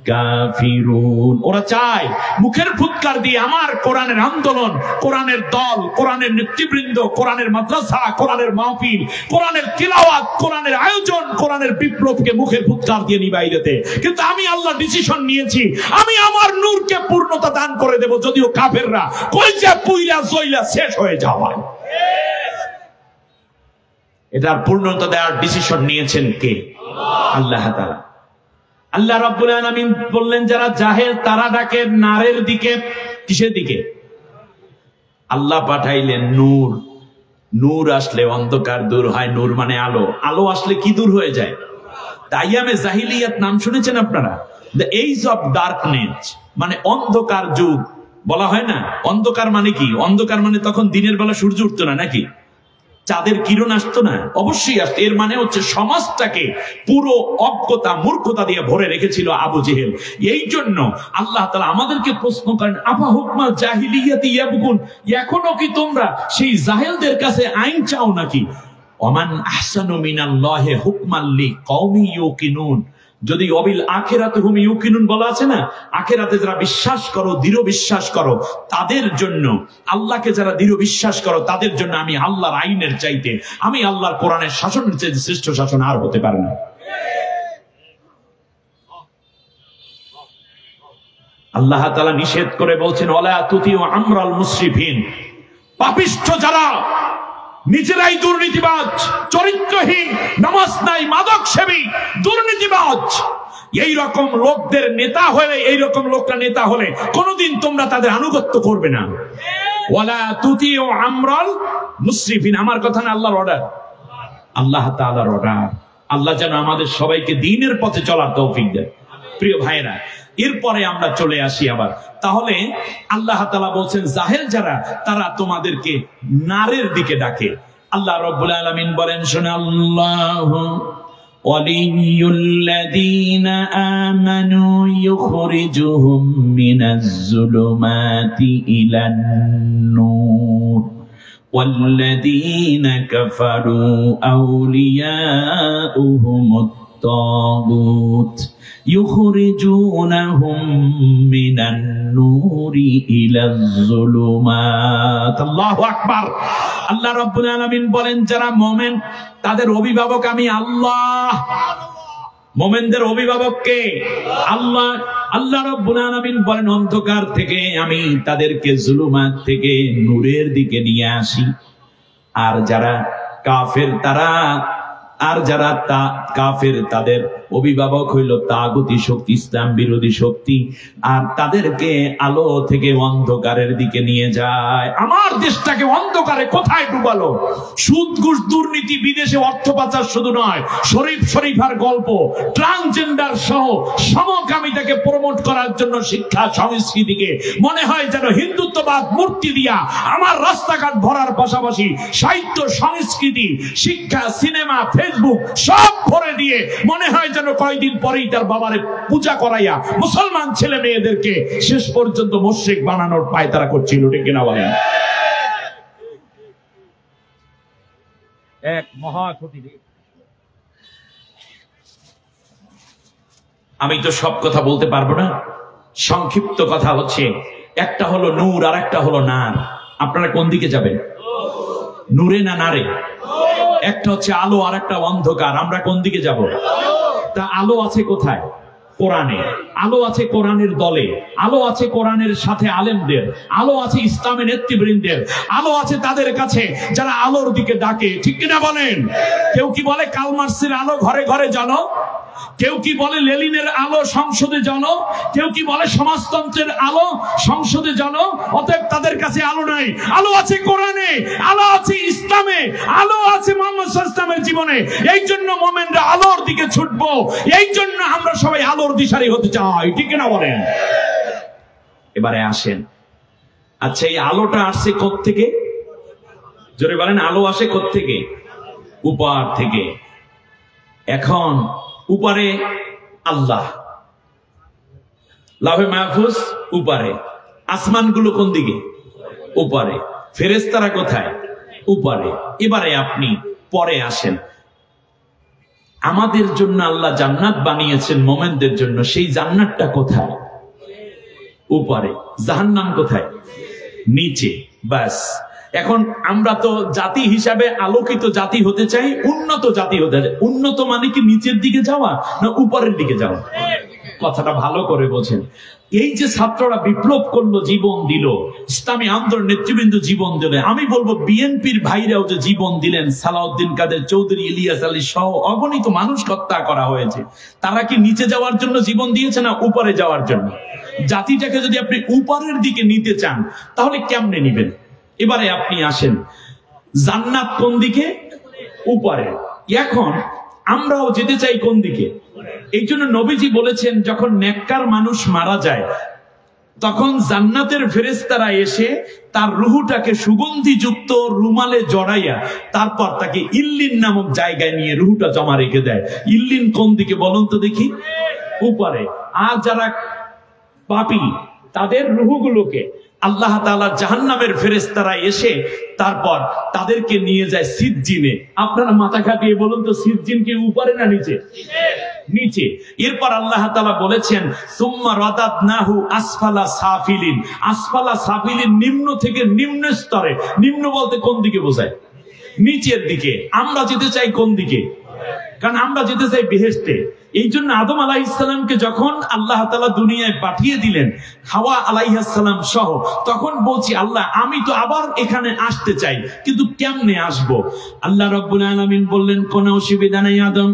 কাফিরুন। ওরা চায় মুখের ফুৎকার দিয়ে আমার কোরআনের আন্দোলন, কোরআনের দল, কোরআনের নেতৃবৃন্দ, কোরআনের মাদ্রাসা, কোরআনের মাহফিল, কোরআনের তিলাওয়াত, কোরআনের আয়োজন, কোরআনের বিপ্লবকে মুখের ফুৎকার দিয়ে নিভাই দিতে। কিন্তু আমি আল্লাহ ডিসিশন নিয়েছি, আমি আমার নূরকে পূর্ণতা দান করে দেব, যদিও কাফেররা কইজা পুইরা জইলা শেষ হয়ে যাওয়ায়। এটার পূর্ণতা দেওয়ার ডিসিশন নিয়েছেন কে? আল্লাহ তাআলা। আল্লাহ রাব্বুল আলামিন বললেন, যারা জাহেল তারা ডাকে নারের দিকে। কিসের দিকে? আল্লাহ পাঠাইলেন নূর। নূর আসলে অন্ধকার দূর হয়। নূর মানে আলো। আলো আসলে কি দূর হয়ে যায়? আইয়ামে জাহিলিয়াত নাম শুনেছেন আপনারা? দ্য এজ অফ ডার্কনেস, মানে অন্ধকার যুগ বলা হয় না? অন্ধকার মানে কি? অন্ধকার মানে তখন দিনের বেলা সূর্য উঠতো না, নাকি চাঁদের কিরণ আসতো না? অবশ্যই আসতো। এর মানে হচ্ছে সমাজটাকে পুরো অজ্ঞতা, মূর্খতা দিয়ে ভরে রেখেছিল আবু জেহেল। এই জন্য আল্লাহ তাআলা আমাদেরকে প্রশ্ন করেন, আফা হুকমাল জাহিলিয়াতি ইয়াবগুন, এখনো কি তোমরা সেই জাহেলদের কাছে আইন চাও নাকি? ওমান আহসানু মিনাল্লাহি হুকমান লিকাউমি ইউকিনুন। যদি অবিল আখিরাতে হুম ইউকিনুন বলা আছে না, আখিরাতে যারা বিশ্বাস করো, দৃঢ় বিশ্বাস করো, তাদের জন্য, আল্লাহকে যারা দৃঢ় বিশ্বাস করো তাদের জন্য আমি আল্লাহর আইনের চাইতে, আমি আল্লাহর কোরআনের শাসনের চাইতে শ্রেষ্ঠ শাসন আর হতে পারে না। আল্লাহ তাআলা নিষেধ করে বলছেন, ওয়ালা তুতিউ আমরাল মুসরিফিন। পাপিষ্ঠ যারা, নিজেরাই দুর্নীতিবাজ, চরিত্রহীন, নামাজ নাই, মাদক সেবী, দুর্নীতিবাজ, এই রকম লোকদের নেতা হলে, এই রকম লোকরা নেতা হলে কোনোদিন তোমরা তাদের আনুগত্য করবে না। ওয়ালা তুতিউ আমরাল মুসরিফিন। আমার কথা না, আল্লাহর অর্ডার, আল্লাহ তাআলার অর্ডার। আল্লাহ যেন আমাদের সবাইকে দ্বীনের পথে চলার তৌফিক দেয়। প্রিয় ভাইরা, এরপরে আমরা চলে আসি আবার। তাহলে আল্লাহ তাআলা বলছেন জাহেল যারা, তারা তোমাদেরকে নারের দিকে ডাকে। আল্লাহ রাব্বুল আলামিন বলেন, শুনে, আল্লাহু ওয়ালিয়ুল্লাযীনা আমানু ইউখরিজুহুম মিনাজ যুলুমাতি ইলান নূর ওয়াল্লাযীনা কাফারু আউলিয়াউহুমুত তাগুত ইউখরিজুনাহুম মিনান নূরি ইলাজ যুলুমাত। আল্লাহু আকবার। আল্লাহ রাব্বুল আলামিন বলেন, যারা মুমিন তাদের অভিভাবক আমি আল্লাহ। মুমিনদের অভিভাবক কে? আল্লাহ। আল্লাহ রাব্বুল আলামিন বলেন, অন্ধকার থেকে আমি তাদেরকে জুলুমাত থেকে নূরের দিকে নিয়ে আসি। আর যারা কাফের কাফের তাদের অভিভাবক হইল তাগুতি শক্তি, ইসলাম বিরোধী শক্তি, আর তাদেরকে আলো থেকে অন্ধকারের দিকে নিয়ে যায়। আমার দেশটাকে অন্ধকারে কোথায় ডুবালো? সুদ ঘুষ দুর্নীতি, বিদেশে অর্থ পাচার শুধু নয়, শরীফার গল্প, ট্রান্সজেন্ডার সহ সমকামিতাকে প্রমোট করার জন্য শিক্ষা সংস্কৃতিকে মনে হয় যেন হিন্দুত্ববাদ মূর্তি দিয়া আমার রাস্তাঘাট ভরার পাশাপাশি সাহিত্য, সংস্কৃতি, শিক্ষা, সিনেমা, ফেসবুক সব ভরে দিয়ে মনে হয় যেন কয়েকদিন পরেই তার বাবারে পূজা করাইয়া মুসলমান ছেলে মেয়েদেরকে শেষ পর্যন্ত মুশরিক বানানোর পায়তারা করছিল। ঠিক কিনা বলেন? এক মহা ক্ষতি। আমি তো সব কথা বলতে পারবো না, সংক্ষিপ্ত কথা হচ্ছে, একটা হলো নূর আর একটা হলো নার। আপনারা কোন দিকে যাবেন? নূরে না নারে? একটা হচ্ছে আলো আর একটা অন্ধকার। আমরা কোন দিকে যাব? তা আলো আছে কোথায়? কোরআনে। আলো আছে কোরআনের দলে, আলো আছে কোরআনের সাথে আলেমদের, আলো আছে ইসলামের নেতৃবৃন্দের, আলো আছে তাদের কাছে যারা আলোর দিকে ডাকে। ঠিক কিনা বলেন? কেউ কি বলে কার্ল মার্কসের আলো ঘরে ঘরে জানো, কেউ কি বলে লেনিনের আলো সংসদে জানো, কেউ কি বলে সমাজতন্ত্রের আলো সংসদে জানো। অতএব তাদের কাছে আলো নাই, আলো আছে কোরআনে, আলো আছে ইসলামে, আলো আছে মুহাম্মদ সাল্লাল্লাহু আলাইহি ওয়াসাল্লামের জীবনে। এই জন্য মুমিনরা আলোর দিকে ছুটবো, এই জন্য আমরা সবাই আলোর দিশারি হতে চাই। ঠিক না বলেন? এবারে আসেন, আচ্ছা এই আলোটা আসছে কোত্থেকে? জোরে বলেন, আলো আসে কোত্থেকে? উপর থেকে। এখন উপরে আল্লাহ, লাউহে মাহফুজ উপরে, আসমানগুলো কোন দিকে? উপরে। ফেরেশতারা কোথায়? উপরে। এবারে আপনি পরে আসেন, আমাদের জন্য আল্লাহ জান্নাত বানিয়েছেন মুমিনদের জন্য, সেই জান্নাতটা কোথায়? উপরে। জাহান্নাম কোথায়? নিচে। বাস। এখন আমরা তো জাতি হিসাবে আলোকিত জাতি হতে চাই, উন্নত জাতি হতে চাই। উন্নত মানে কি নিচের দিকে যাওয়া না উপরের দিকে যাওয়া? কথাটা ভালো করে বোঝেন। এই যে ছাত্ররা বিপ্লব করলো, জীবন দিল, ইসলামী আন্দোলন নেতৃবৃন্দ জীবন দিলে, আমি বলবো বিএনপির ভাইরাও যে জীবন দিলেন, সালাউদ্দিন কাদের চৌধুরী, ইলিয়াস আলী সহ অগণিত মানুষ হত্যা করা হয়েছে, তারা কি নিচে যাওয়ার জন্য জীবন দিয়েছে না উপরে যাওয়ার জন্য? জাতিটাকে যদি আপনি উপরের দিকে নিতে চান তাহলে কেমনে নিবেন? এবারে আপনি আসেন, জান্নাত কোন দিকে? উপরে। এখন আমরাও যেতে চাই কোন দিকে? এই জন্য নবীজি বলেছেন, যখন নেককার মানুষ মারা যায় তখন জান্নাতের ফেরেশতারা এসে তার রুহুটাকে সুগন্ধিযুক্ত রুমালে জড়াইয়া তারপর তাকে ইল্লিন নামক জায়গায় নিয়ে রুহুটা জমা রেখে দেয়। ইল্লিন কোন দিকে বলুন তো দেখি? উপরে। আর যারা পাপী তাদের রুহুগুলোকে আল্লাহ তাআলা জাহান্নামের ফেরেশতারা এসে তারপর তাদেরকে নিয়ে যায় সিজ্জিনে। আপনারা মাথা খাটিয়ে বলুন তো, সিজ্জিন কি উপরে না নিচে? নিচে। এরপর আল্লাহ তাআলা বলেছেন, সুম্মা রাদাদনাহু আসফালা সাফিলিন। আসফালা সাফিলিন নিম্ন থেকে নিম্ন স্তরে। নিম্ন বলতে কোন দিকে বোঝায়? নিচের দিকে। আমরা যেতে চাই কোন দিকে? কারণ আমরা যেতে চাই বেহেশতে। এই জন্য আদম আলাইহিস সালামকে যখন আল্লাহ তাআলা দুনিয়ায় পাঠিয়ে দিলেন হাওয়া আলাইহিস সালাম সহ, তখন বলছি আল্লাহ আমি তো আবার এখানে আসতে চাই, কিন্তু কেমনে আসব? আল্লাহ রাব্বুল আলামিন বললেন কোনো অসুবিধা নাই আদম,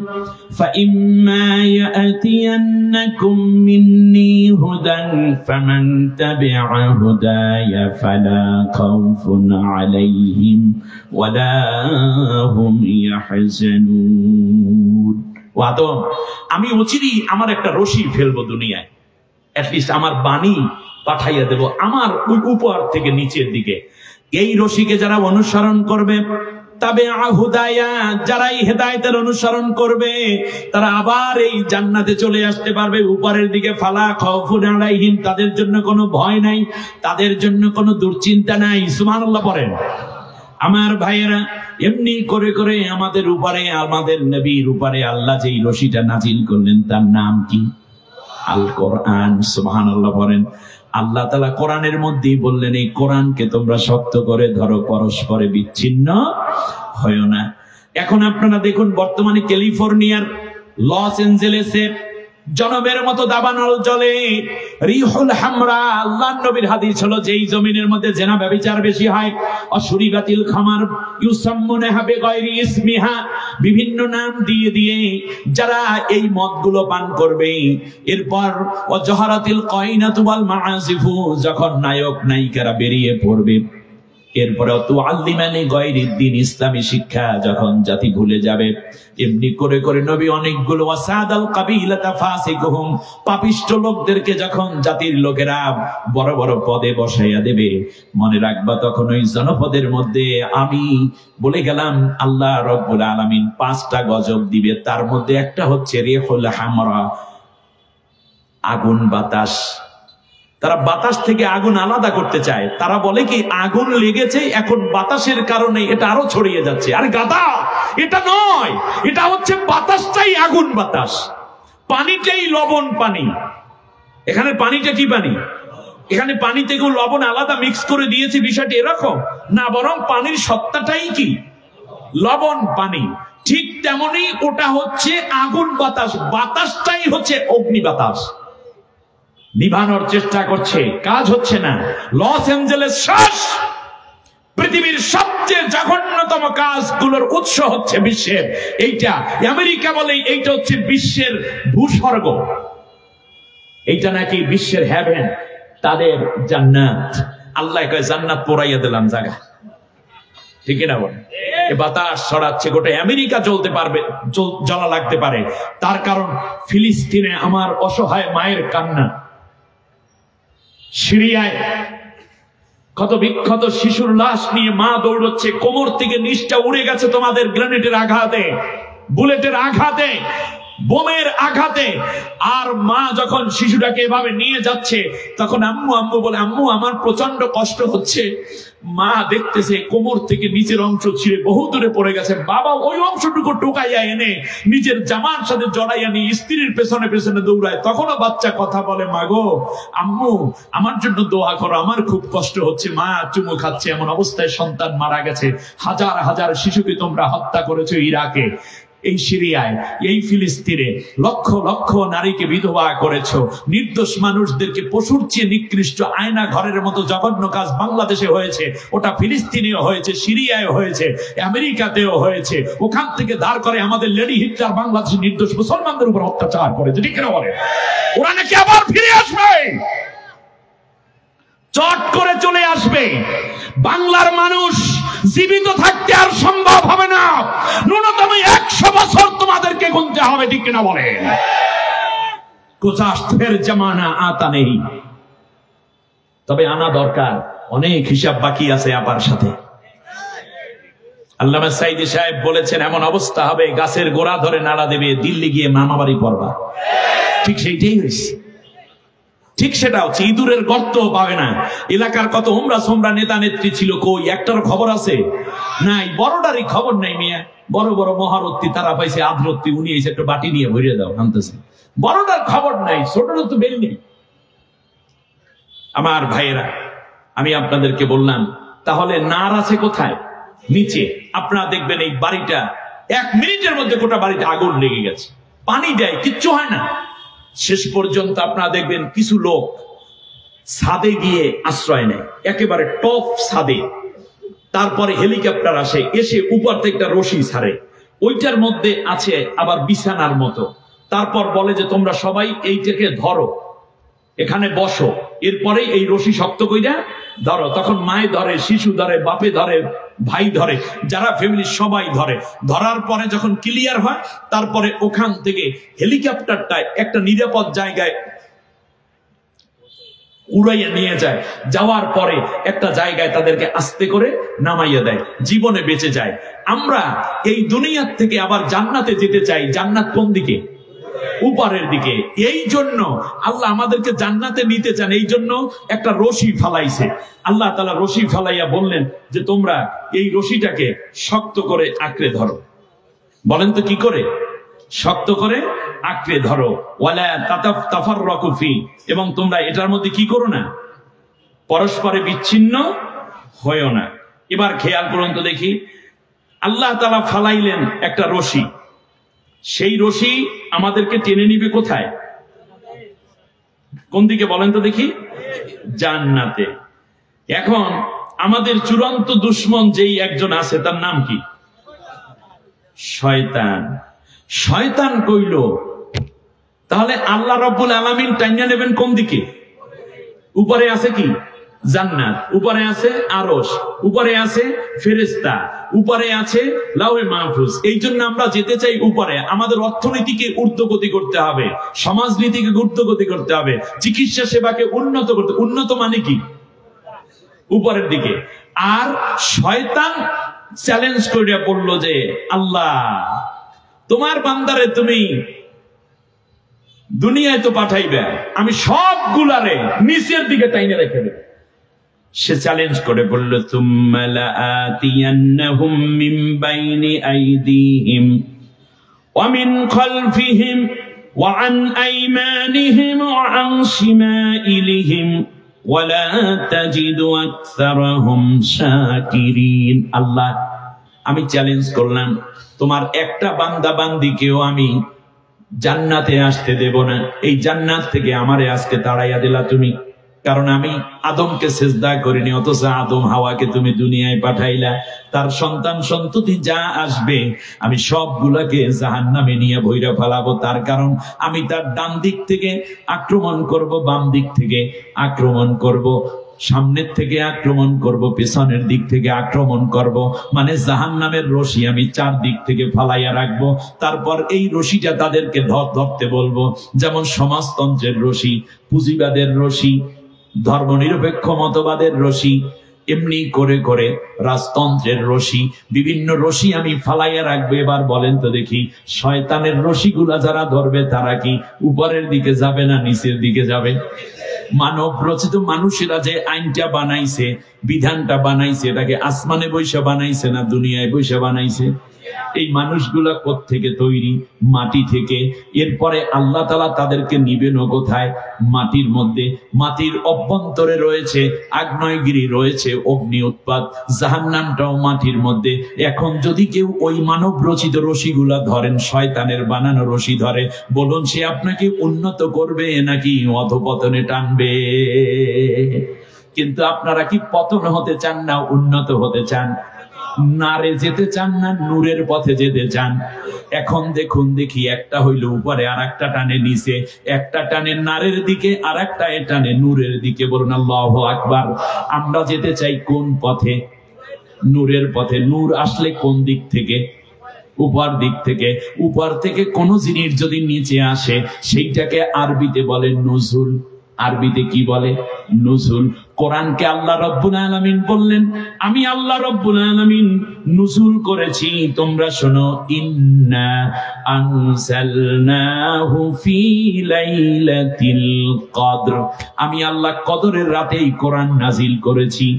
ফাইম্মা ইয়াতিয়ান্নাকুম মিন্নি হুদান ফামান তাবিআ হুদায়া ফালা খাউফুন আলাইহিম ওয়ালা হুম ইয়াহজানুন। ও আদম, আমি অচিরেই আমার একটা রশি ফেলবো দুনিয়ায়, অ্যাটলিস্ট আমার বাণী পাঠাইয়া দেব আমার উপর থেকে নিচের দিকে। এই রশিকে যারা অনুসরণ করবে, তবে হুদায়া, যারা এই হেদায়েতের অনুসরণ করবে, তারা আবার এই জান্নাতে চলে আসতে পারবে উপরের দিকে। ফালা খাউফুন আলাইহিম, তাদের জন্য কোনো ভয় নাই, তাদের জন্য কোনো দুশ্চিন্তা নাই। সুবহানাল্লাহ পড়েন। আমার ভাইয়েরা, এমনি করে করে আমাদের উপরে, আমাদের নবীর উপরে আল্লাহ যেই রশিটা নাজিল করলেন তার নাম কি? আল কোরআন। সুবহানাল্লাহ বলেন। আল্লাহ তাআলা কোরআনের মধ্যেই বললেন এই কোরআনকে তোমরা শক্ত করে ধরো, পরস্পরে বিচ্ছিন্ন হয় না। এখন আপনারা দেখুন বর্তমানে ক্যালিফোর্নিয়ার লস এঞ্জেলেসে জনমের মতো দাবানল জলে রিহুল হামরা। আল্লাহর নবীর হাদিস হলো যেই জমিনের মধ্যে জেনা ব্যভিচার বেশি হয়, অশুরিবাতিল খামার ইউসাম্মুনাহা বিগাইরি ইসমিহা, বিভিন্ন নাম দিয়ে দিয়ে যারা এই মদগুলো পান করবে, এরপর ওয়াজহারাতিল কাইনাতু ওয়াল মাআসিফু, যখন নায়ক নায়িকারা বেরিয়ে পড়বে, এরপরে তুআল্লিমানি গায়রিদ্দিন, ইসলামী শিক্ষা যখন জাতি ভুলে যাবে, এমনি করে করে নবী অনেকগুলো ওয়াসাদাল কাবিলাতা ফাসিকুহুম, পাপিষ্ঠ লোকদেরকে যখন জাতির লোকেরা বড় বড় পদে বসাইয়া দেবে, মনে রাখবা তখন ওই জনপদের মধ্যে আমি বলে গেলাম আল্লাহ রাব্বুল আলামিন 5টা গজব দিবে। তার মধ্যে একটা হচ্ছে রিহুল হামরা, আগুন বাতাস। তারা বাতাস থেকে আগুন আলাদা করতে চায়। তারা বলে কি আগুন লেগেছে, এখন বাতাসের কারণে এটা আরো ছড়িয়ে যাচ্ছে। আরে গাদা, এটা নয়, এটা হচ্ছে বাতাসটাই আগুন বাতাস, পানিটাই লবণ পানি। এখানে পানিটা কি পানি? এখানে পানি থেকে লবণ আলাদা মিক্স করে দিয়েছে, বিষয়টি এরকম না, বরং পানির সত্তাটাই কি লবণ পানি। ঠিক তেমনি ওটা হচ্ছে আগুন বাতাস, বাতাসটাই হচ্ছে অগ্নি বাতাস। নিভানোর চেষ্টা করছে, কাজ হচ্ছে না। লস এঞ্জেলেস শেষ। পৃথিবীর সবচেয়ে জঘন্যতম কাজগুলোর উৎস হচ্ছে বিশ্বের এইটা। আমেরিকা বলে এইটা হচ্ছে বিশ্বের ভূস্বর্গ, এইটা নাকি বিশ্বের হেভেন, তাদের জান্নাত। আল্লাহ কয় জান্নাত পোড়াইয়া দিলাম জায়গা, ঠিক না বলে? বাতাস ছড়াচ্ছে, গোটা আমেরিকা জ্বলতে পারবে, জ্বলা লাগতে পারে। তার কারণ ফিলিস্তিনে আমার অসহায় মায়ের কান্না, সিরিয়ায় ক্ষত বিক্ষত শিশুর লাশ নিয়ে মা দৌড়চ্ছে, কোমর থেকে নিচটা উড়ে গেছে তোমাদের গ্রেনেডের আঘাতে, বুলেটের আঘাতে, বোমের আঘাতে। আর মা যখন শিশুটাকে এভাবে নিয়ে যাচ্ছে, তখন আম্মু আম্মু বলে, আম্মু আমার প্রচন্ড কষ্ট হচ্ছে। মা দেখতেছে কোমর থেকে নিচের অংশ ছিঁড়ে বহু দূরে পড়ে গেছে। বাবা ওই অংশটুকু টোকাইয়া এনে নিজের জামার সাথে জড়াইয়া নিয়ে স্ত্রীর পেছনে পেছনে দৌড়ায়। তখনও বাচ্চা কথা বলে, মাগো আম্মু আমার জন্য দোয়া করো, আমার খুব কষ্ট হচ্ছে। মা চুমু খাচ্ছে, এমন অবস্থায় সন্তান মারা গেছে। হাজার হাজার শিশুকে তোমরা হত্যা করেছো ইরাকে, এই সিরিয়ায়, এই ফিলিস্তিনে লক্ষ লক্ষ নারীকে বিধবা করেছো। নির্দোষ মানুষদেরকে পশুর চেয়ে নিকৃষ্ট আয়না ঘরের মতো জঘন্য কাজ বাংলাদেশে হয়েছে, ওটা ফিলিস্তিনেও হয়েছে, সিরিয়ায় হয়েছে, আমেরিকাতেও হয়েছে। ওখান থেকে ধার করে আমাদের লেডি হিটলার বাংলাদেশের নির্দোষ মুসলমানদের উপর অত্যাচার করেছে, ঠিক না বলে? ওরা নাকি আবার ফিরে আসবে, চট করে চলে আসবে। বাংলার মানুষ জীবিত থাকতে আর সম্ভব হবে না, ন্যূনতম 100 বছর তোমাদেরকে গুনতে হবে, ঠিক কিনা বলেন? কুচাষ্টের জামানা আতা নেই, তবে আনা দরকার। অনেক হিসাব বাকি আছে আপার সাথে। আল্লামা সাইদি সাহেব বলেছেন এমন অবস্থা হবে গাছের গোড়া ধরে নাড়া দেবে, দিল্লি গিয়ে মামাবাড়ি পড়বা। ঠিক সেইটাই হয়েছে, ঠিক সেটা হচ্ছে। ইঁদুরের গর্ত পাবে না। এলাকার কত উমরা সোমরা নেতা নেত্রী ছিল, কই একটার খবর আছে? নাই, বড়টারই খবর নাই। মিয়া বড় বড় মহারত্তি তারা পাইছে আধরত্তি, উনি এসে একটা বাটি নিয়ে ভরিয়ে দাও আনতেছে, বড়টার খবর নাই, ছোটর তো বেল নেই। আমার ভাইয়েরা, আমি আপনাদেরকে বললাম তাহলে নার আছে কোথায়? নিচে। আপনারা দেখবেন এই বাড়িটা 1 মিনিটের মধ্যে গোটা বাড়িতে আগুন লেগে গেছে। পানি দেয়, কিচ্ছু হয় না। শেষ পর্যন্ত আপনারা দেখবেন কিছু লোক ছাদে গিয়ে আশ্রয় নেয়, একেবারে টপ ছাদে। তারপরে হেলিকপ্টার আসে, এসে উপর থেকে একটা রশি ছাড়ে, ওইটার মধ্যে আছে আবার বিছানার মতো। তারপর বলে যে তোমরা সবাই এইটাকে ধরো, এখানে বসো, এরপরে এই রশি শক্ত কইরা ধরো। তখন মায়ে ধরে, শিশু ধরে, বাপে ধরে, ভাই ধরে, যারা ফ্যামিলি সবাই ধরে। ধরার পরে যখন ক্লিয়ার হয়, তারপরে ওখান থেকে হেলিকপ্টারটা একটা নিরাপদ জায়গায় উড়াইয়া নিয়ে যায়। যাওয়ার পরে একটা জায়গায় তাদেরকে আস্তে করে নামাইয়া দেয়, জীবনে বেঁচে যায়। আমরা এই দুনিয়ার থেকে আবার জান্নাতে যেতে চাই। জান্নাত কোন দিকে? উপরের দিকে। এই জন্য আল্লাহ আমাদেরকে জান্নাতে নিতে চান, এই জন্য একটা রশি ফালাইছে। আল্লাহ তাআলা রশি ফালাইয়া বললেন যে তোমরা এই রশিটাকে শক্ত করে আঁকড়ে ধরো। বলেন তো কি করে? শক্ত করে আঁকড়ে ধরো। ওয়ালা তাতাফাররাকু ফি, এবং তোমরা এটার মধ্যে কি করো না? পরস্পরে বিচ্ছিন্ন হয়ো না। এবার খেয়াল করুন তো দেখি, আল্লাহ তাআলা ফালাইলেন একটা রশি, সেই রশি আমাদেরকে টেনে নিবে কোথায়? কোন দিকে বলেন তো দেখি? জান্নাতে। এখন আমাদের চূড়ান্ত দুশমন যেই একজন আছে, তার নাম কি? শয়তান। শয়তান কইল তাহলে আল্লাহ রাব্বুল আলামিন টাইনা নেবেন কোন দিকে? উপরে আছে কি? জান্নাত। উপরে আছে আরশ, উপরে আছে ফেরেশতা, উপরে আছে লাউহে মাহফুজ। এই জন্য আমরা যেতে চাই উপরে। আমাদের অর্থনীতিকে ঊর্ধ্বগতি করতে হবে, সমাজনীতিকে ঊর্ধ্বগতি করতে হবে, চিকিৎসা সেবাকে উন্নত করতে। উন্নত মানে কি? উপরের দিকে। আর শয়তান চ্যালেঞ্জ করে বলল যে আল্লাহ তোমার বান্দারে তুমি দুনিয়ায় তো পাঠাইবে, আমি সবগুলারে নিচের দিকে টাইনে রেখে দেব। সে চ্যালেঞ্জ করে বলল তুম্মা লাআতিয়ান্নাহুম মিন বাইনি আইদিহিম ওয়া মিন খালফিহিম ওয়া আন আইমানিহিম ওয়া আন শিমাইলিহিম ওয়া লা তাজিদু আকসারাহুম শাকিরিন। আল্লাহ, আমি চ্যালেঞ্জ করলাম তোমার একটা বান্দা বান্দিকেও আমি জান্নাতে আসতে দেব না। এই জান্নাত থেকে আমারে আজকে তাড়াইয়া দিলা তুমি, কারণ আমি আদমকে সিজদা করিনি, অথচ আদম হাওয়াকে তুমি দুনিয়ায় পাঠাইলা। তার সন্তান সন্ততি যা আসবে আমি সবগুলাকে জাহান্নামে নিয়ে ভৈরা ফেলাবো। তার কারণ আমি তার ডান দিক থেকে আক্রমণ করব, বাম দিক থেকে আক্রমণ করব, সামনের থেকে আক্রমণ করব, পেছনের দিক থেকে আক্রমণ করব। মানে জাহান্নামের রশি আমি 4 দিক থেকে ফালাইয়া রাখবো। তারপর এই রশিটা তাদেরকে ধরতে বলবো। যেমন সমাজতন্ত্রের রশি, পুঁজিবাদের রশি, ধর্মনিরপেক্ষ মতবাদের রশি, এমনি করে করে রাজতন্ত্রের রশি, বিভিন্ন রশি আমি ফালাইয়া রাখবো। এবার বলেন তো দেখি, শয়তানের রশিগুলা যারা ধরবে তারা কি উপরের দিকে যাবে না নিচের দিকে যাবে? মানব রচিত মানুষেরা যে আইনটা বানাইছে, বিধানটা বানাইছে, এটাকে আসমানে বৈশা বানাইছে না দুনিয়ায় বৈশা বানাইছে? এই মানুষগুলা কোত্থেকে তৈরি? মাটি থেকে। এরপরে আল্লাহ তাআলা তাদেরকে নিবেন কোথায়? মাটির মধ্যে। মাটির অভ্যন্তরে রয়েছে আগ্নেয়গিরি, রয়েছে অগ্নি উৎপাত, জাহান্নামটাও মাটির মধ্যে। এখন যদি কেউ ওই মানব রচিত রশিগুলা ধরেন, শয়তানের বানানো রশি ধরে, বলুন সে আপনাকে উন্নত করবে নাকি অধপতনে টানবে? কিন্তু আপনারা কি পতন হতে চান না উন্নত হতে চান? নারে যেতে চান না নূরের পথে যেতে চান? এখন দেখুন দেখি, একটা হইল উপরে, আর একটা টানে নিচে, একটা টানে নারের দিকে, আর একটা টানে নূরের দিকে। বলুন আল্লাহু আকবার। আমরা যেতে চাই কোন পথে? নূরের পথে। নূর আসলে কোন দিক থেকে? উপর দিক থেকে। উপর থেকে কোন জিনিস যদি নিচে আসে সেইটাকে আরবিতে বলে নুজুল। আরবিতে কি বলে? নুজুল। কোরআনকে আল্লাহ রাব্বুল আলামিন বললেন আমি আল্লাহ রাব্বুল আলামিন নুজুল করেছি। তোমরা শোনো, ইন্না আনজালনাহু ফি লাইলাতিল কদর। আমি আল্লাহ কদরের রাতেই কোরআন নাজিল করেছি।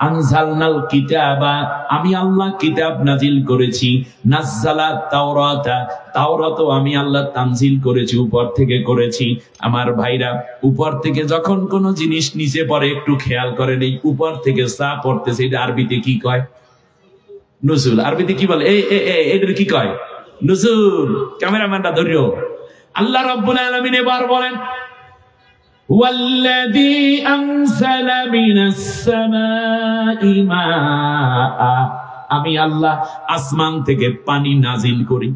আনজালনাল কিতাবা, আমি আল্লাহ কিতাব নাজিল করেছি। নাজ্জালা তাওরাতা, তাওরাতও আমি আল্লাহ তানজিল করেছি, উপর থেকে করেছি। আমার ভাইরা, উপর থেকে যখন কোন জিনিস নিচে পড়ে একটু খেয়াল করেন, এই উপর থেকে সা পড়তেছে, এটা আরবিতে কি কয়? নুজুল। আরবিতে কি বলে? এদের কি কয়? নুজুল। ক্যামেরাম্যানটা ধরিও। আল্লাহ রাব্বুল আলামিন এবার বলেন, ওয়াল্লাযী আনজালা মিনাস সামাই মাআ, আমি আল্লাহ আসমান থেকে পানি নাজিল করি।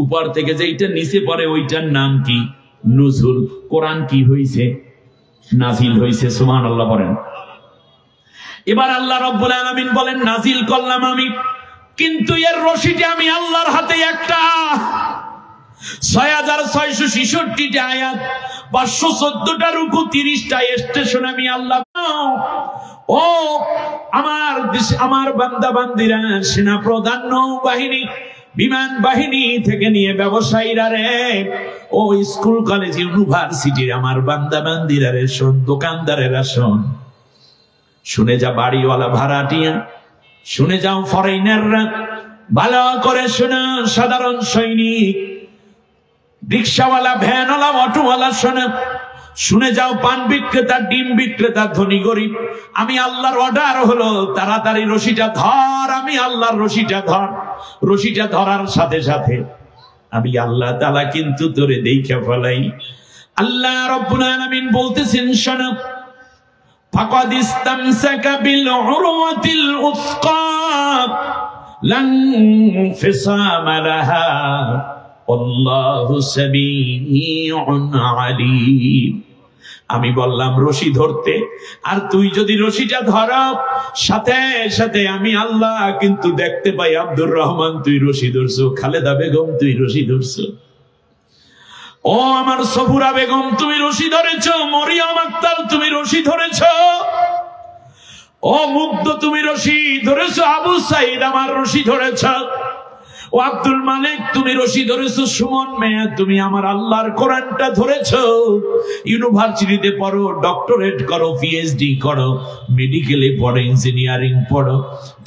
উপর থেকে যেটা নিচে পড়ে ওইটার নাম কি? নুজুল। কোরআন কি হইছে? নাজিল হইছে। সুবহানাল্লাহ বলেন। এবার আল্লাহ রাব্বুল আলামিন বলেন, নাজিল করলাম আমি, কিন্তু এর রশিটা আমি আল্লাহর হাতে একটা। 6666টা আয়াত, 514টা রুকু, 30টা স্টেশন আমি আল্লাহ। ও আমার দেশ, আমার বান্দা বান্দিরা, সেনা প্রধান, নৌবাহিনী, বিমান বাহিনী থেকে নিয়ে ব্যবসায়ীরা রে, ও স্কুল কলেজ ইউনিভার্সিটির আমার বান্দা বান্দিরা রে, শোন, দোকানদারেরা শোন, শুনে যা বাড়িওয়ালা ভাড়াটিয়া, শুনে যাও ফরেইনাররা, ভালো করে শোনা, সাধারণ সৈনিক, রিক্সাওয়ালা, ভ্যানওয়ালা, অটোওয়ালা শোনা, শুনে যাও পান বিক্রেতা, ডিম বিক্রেতা, ধনী গরিব, আমি আল্লাহর অর্ডার হলো তাড়াতাড়ি রশিটা ধর। আমি আল্লাহর রশিটা ধর। রশিটা ধরার সাথে সাথে আমি আল্লাহ তাআলা কিন্তু তোরে দেইখা ফেলাই। আল্লাহ রাব্বুল আলামিন বলতেছেন, শোনো, ফাকাদ ইসতামসাকা বিল উরওয়াতিল উসকা লান ফিসামা লাহা আল্লাহু সামিউন আলীম। আমি বললাম রশি ধরতে, আর তুই যদি রশিটা ধর, সাথে সাথে আমি আল্লাহ কিন্তু দেখতে পাই, আব্দুর রহমান তুই রশি ধরছো, খালেদা বেগম তুই রশি ধরছো, ও আমার সফুরা বেগম তুমি রশি ধরেছ, মরিয়ম আক্তার তুমি রশি ধরেছ, ও মুগ্ধ তুমি রশি ধরেছ, আবু সাইদ আমার রশি ধরেছ, ও আব্দুল মালিক তুমি রশি ধরেছ, সুমন মেয়া তুমি আমার আল্লাহর কোরআনটা ধরেছ। ইউনিভার্সিটিতে পড়ো, ডক্টরেট করো, পিএইচডি করো, মেডিকেলে পড়ো, ইঞ্জিনিয়ারিং পড়ো,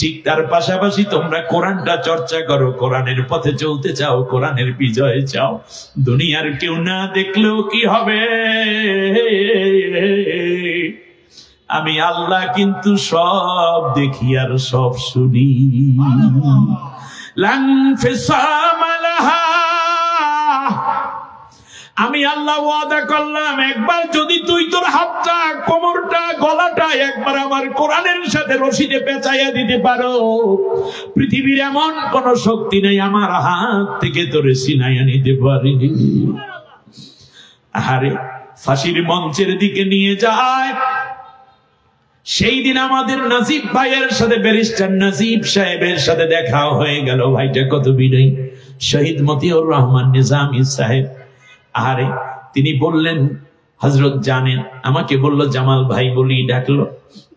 ঠিক তার পাশাপাশি তোমরা কোরআনটা চর্চা করো, কোরআনের পথে চলতে চাও, কোরআনের বিজয় চাও। দুনিয়ার কেউ না দেখলেও কি হবে, আমি আল্লাহ কিন্তু সব দেখি আর সব শুনি। আমি আল্লাহ ওয়াদা করলাম, একবার যদি তুই তোর হাতটা, কোমরটা, গলাটা একবার আমার কোরআনের সাথে রশিতে পেঁচাইয়া দিতে পারো, পৃথিবীর এমন কোন শক্তি নেই আমার হাত থেকে তোরে ছিনাইয়া নিতে পারে। আরে ফাঁসির মঞ্চের দিকে নিয়ে যায়, সেই দিন আমাদের নাজিব ভাইয়ের সাথে, ব্যারিস্টার নাজিব সাহেবের সাথে দেখা হয়ে গেল। ভাইটা কত বিনয়ী, শহীদ মতিউর রহমান নিজামী সাহেব। আরে তিনি বললেন, হযরত জানেন, আমাকে বলল জামাল ভাই বলি ডাকলো,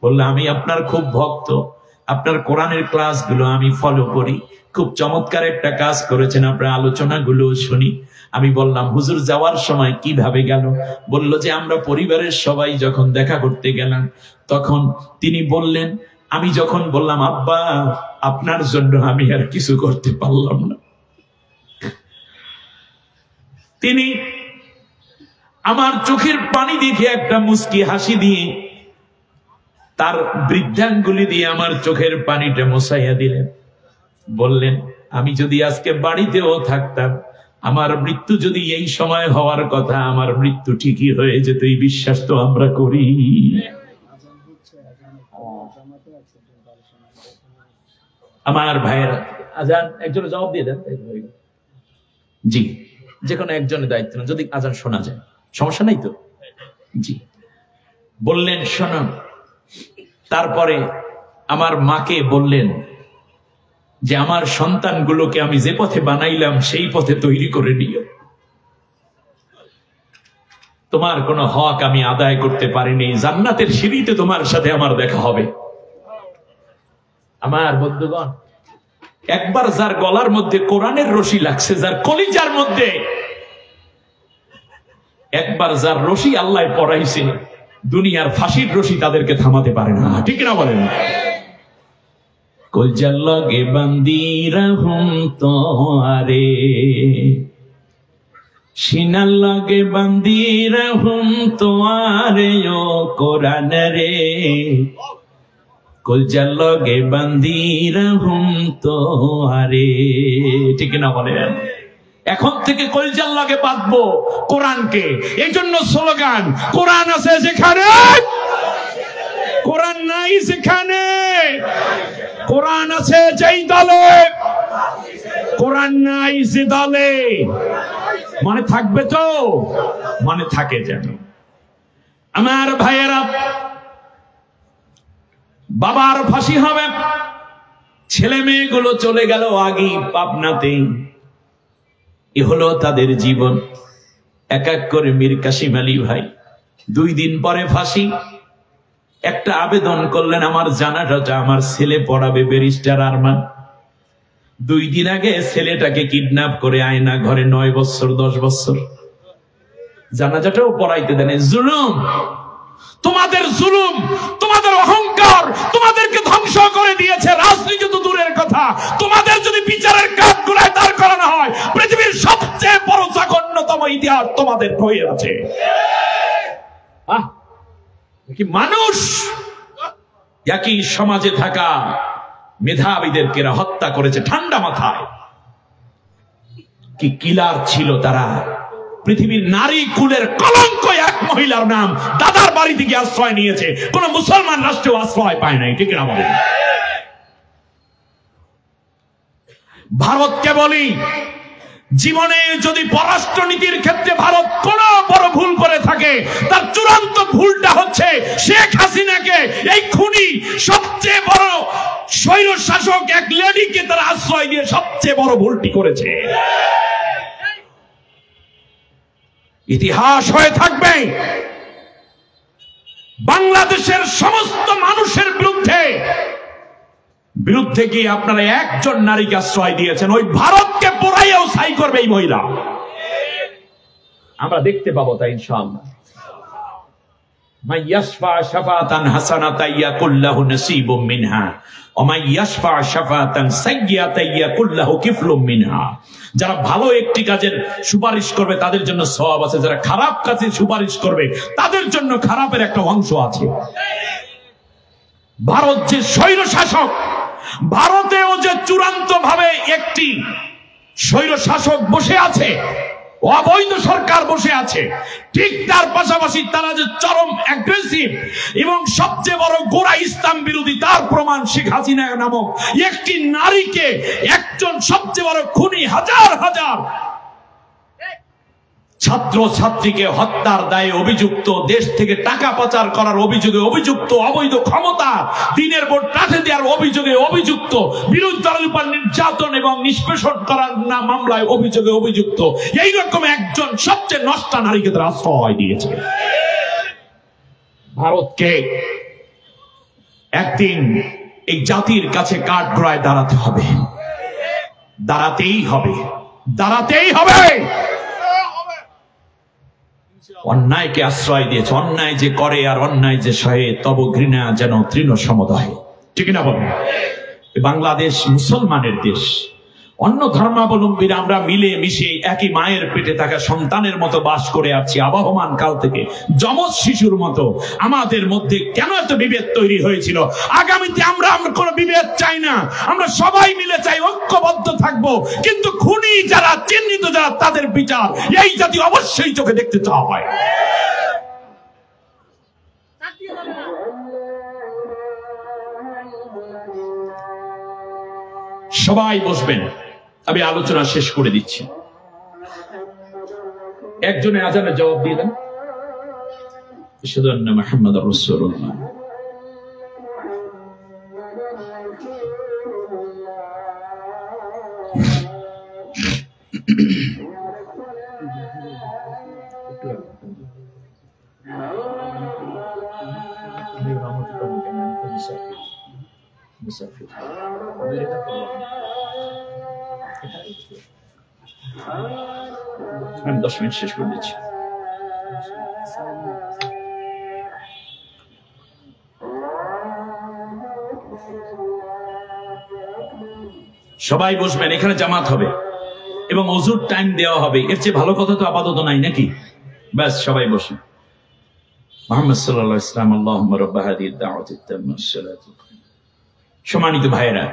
বললো আমি আপনার খুব ভক্ত, আপনার কোরআনের ক্লাসগুলো আমি ফলো করি, খুব চমৎকার একটা কাজ করেছেন, আপনার আলোচনাগুলো শুনি। আমি বললাম হুজুর যাওয়ার সময় কিভাবে গেল? বলল যে আমরা পরিবারের সবাই যখন দেখা করতে গেলাম, তখন তিনি বললেন, আমি যখন বললাম আব্বা আপনার জন্য আমি আর কিছু করতে পারলাম না, তিনি আমার চোখের পানি দেখে একটা মুস্কি হাসি দিয়ে তার বৃদ্ধাঙ্গুলি দিয়ে আমার চোখের পানিটা মোছাইয়া দিলেন। বললেন, আমি যদি আজকে বাড়িতেও থাকতাম, আমার মৃত্যু যদি এই সময় হওয়ার কথা, আমার মৃত্যু ঠিকই হয়ে যেত, এই বিশ্বাস তো আমরা করি। আমার ভাইয়েরা, আজান একজনে জবাব দিয়ে দেন। জি, যে কোনো একজনের দায়িত্ব না, যদি আজান শোনা যায় সমস্যা নাই তো। জি বললেন, শোনো। তারপরে আমার মাকে বললেন যে আমার সন্তানগুলোকে আমি যে পথে বানাইলাম সেই পথে তৈরি করে নিও, তোমার কোনো হক আমি আদায় করতে পারিনি, জান্নাতের সিঁড়িতে তোমার সাথে আমার দেখা হবে। আমার বন্ধুগণ, একবার যার গলার মধ্যে কোরআনের রশি লাগছে, যার কলিজার মধ্যে একবার যার রশি আল্লাহ পড়াইছে, দুনিয়ার ফাঁসির রশি তাদেরকে থামাতে পারে না, ঠিক না বলেন? কলজার লগে বান্দি রাহুম তোয়ারে, সিনার লগে বান্দি রাহুম তোয়ারে, ও কোরআন রে কলজার লগে বান্দিরা হুম তো আরে, ঠিক না বলেন? এখন থেকে কলজার লগে বাঁধবো কোরআনকে। এই জন্য স্লোগান, কোরআন আছে যেখানে, কোরআন নাই সেখানে। কোরআন আছে যেই দলে, কোরআন নাই যে দলে। মনে থাকবে তো? মনে থাকে যেন। আমার ভাইয়েরা, বাবার ফাঁসি হবে, ছেলে মেয়েগুলো চলে গেল আগে পাবনাতে। এ হলো তাদের জীবন। এক এক করে মীর কাসিম আলী ভাই 2 দিন পরে ফাঁসি। একটা আবেদন করলেন, আমার জানাজাটা আমার ছেলে পড়াবে, ব্যারিস্টার আরমান। 2 দিন আগে ছেলেটাকে কিডন্যাপ করে আয়না ঘরে 9 বছর 10 বছর, জানাজাটাও পড়াইতে দেন। জুলুম, তোমাদের জুলুম, তোমাদের অহংকার তোমাদেরকে ধ্বংস করে দিয়েছে। রাজনীতি তো দূরের কথা, তোমাদের যদি বিচারের কাঠগড়ায় দাঁড় করানো হয়, পৃথিবীর সবচেয়ে বড় জঘন্যতম ইতিহাস তোমাদের হয়ে আছে। কি মানুষ একই সমাজে থাকা মেধাবীদেরকে হত্যা করেছে ঠান্ডা মাথায়। কি কিলার ছিল তারা! পৃথিবীর নারী কুলের কলঙ্ক এক মহিলার নাম দাদার বাড়ি থেকে আশ্রয় নিয়েছে, কোন মুসলমান রাষ্ট্রেও আশ্রয় পায় নাই, ঠিক না বলেন? ভারতকে বলি, জীবনে যদি পররাষ্ট্রনীতির ক্ষেত্রে ভারত কোন বড় ভুল করে থাকে, তার চূড়ান্ত ভুলটা হচ্ছে শেখ হাসিনাকে, এই খুনি সবচেয়ে বড় স্বৈর শাসক এক লেডিকে তারা আশ্রয় দিয়ে সবচেয়ে বড় ভুলটি করেছে। ইতিহাস হয়ে থাকবে বাংলাদেশের সমস্ত মানুষের বিরুদ্ধে গিয়ে আপনারা একজন নারীকে আশ্রয় দিয়েছেন। ওই ভারতকে পোড়াইয়াও ছাই করবে এই মহিলা। আমরা দেখতে পাবো তাই ইনশাআল্লাহ। মাইয়াশফা শাফাতান হাসানাতান ইয়াকুল্লাহু নাসীবুম মিনহা ওয়া মাইয়াশফা শাফাতান সাইয়্যাতান ইয়াকুল্লাহু কিফলুম মিনহা। যারা ভালো একটি কাজের সুপারিশ করবে তাদের জন্য সওয়াব আছে, যারা খারাপ কাজের সুপারিশ করবে তাদের জন্য খারাপের একটা অংশ আছে। ভারত যে স্বৈর শাসক, ভারতেও যে চূড়ান্ত ভাবে একটি স্বৈর শাসক বসে আছে, অবৈধ সরকার বসে আছে, ঠিক তার পাশাপাশি তারা যে চরম অ্যাগ্রেসিভ এবং সবচেয়ে বড় গোড়া ইসলাম বিরোধী, তার প্রমাণ শেখ হাসিনা নামক একটি নারীকে, একজন সবচেয়ে বড় খুনি, হাজার হাজার ছাত্র ছাত্রীকে হত্যার দায়ে অভিযুক্ত, দেশ থেকে টাকা পাচার করার অভিযোগে অভিযুক্ত, অবৈধ ক্ষমতা দিনের ভোট কাটে দেওয়ার অভিযোগে অভিযুক্ত, বিরোধী দলের উপর নির্যাতন এবং নিষ্পেষণ করার মামলায় অভিযোগে অভিযুক্ত, এইরকম একজন সবচেয়ে নষ্টা নারীকে তারা আশ্রয় দিয়েছে। ভারতকে একদিন এই জাতির কাছে কাঠগড়ায় দাঁড়াতে হবে, দাঁড়াতেই হবে, দাঁড়াতেই হবে। অন্যায়কে আশ্রয় দিয়েছে, অন্যায় যে করে আর অন্যায় যে সহে তব ঘৃণা যেন তৃণ সমুদয়, ঠিক না বলেন? বাংলাদেশ মুসলমানের দেশ, অন্য ধর্মাবলম্বীরা আমরা মিলে মিশে একই মায়ের পেটে থাকা সন্তানের মতো বাস করে আছি আবহমান কাল থেকে, যমজ শিশুর মতো। আমাদের মধ্যে কেন এত বিভেদ তৈরি হয়েছিল? আগামীতে আমরা কোনো বিভেদ চাই না, আমরা সবাই মিলে চাই ঐক্যবদ্ধ থাকবো। কিন্তু খুনি যারা, চিহ্নিত যারা, তাদের বিচার এই জাতি অবশ্যই চোখে দেখতে চাওয়া হয়। সবাই বসবেন, আমি আলোচনা শেষ করে দিচ্ছি। একজনের আজানের জবাব দিয়ে দেন, আশহাদু আন্না মুহাম্মাদার রাসূলুল্লাহ। আমি 10 মিনিট শেষ করে দিচ্ছি। সবাই বসবেন, এখানে জামাত হবে এবং ওযুর টাইম দেওয়া হবে। এর চেয়ে ভালো কথা তো আপাতত নাই নাকি? ব্যাস, সবাই বসেন। মুহাম্মদ সাল্লাল্লাহু আলাইহি ওয়াসাল্লাম, আল্লাহুম্মা রাব্বা হাযিহিদ দাওয়াতিত তাম্মাহ, আসসালাতু সম্মানিত ভাইয়েরা,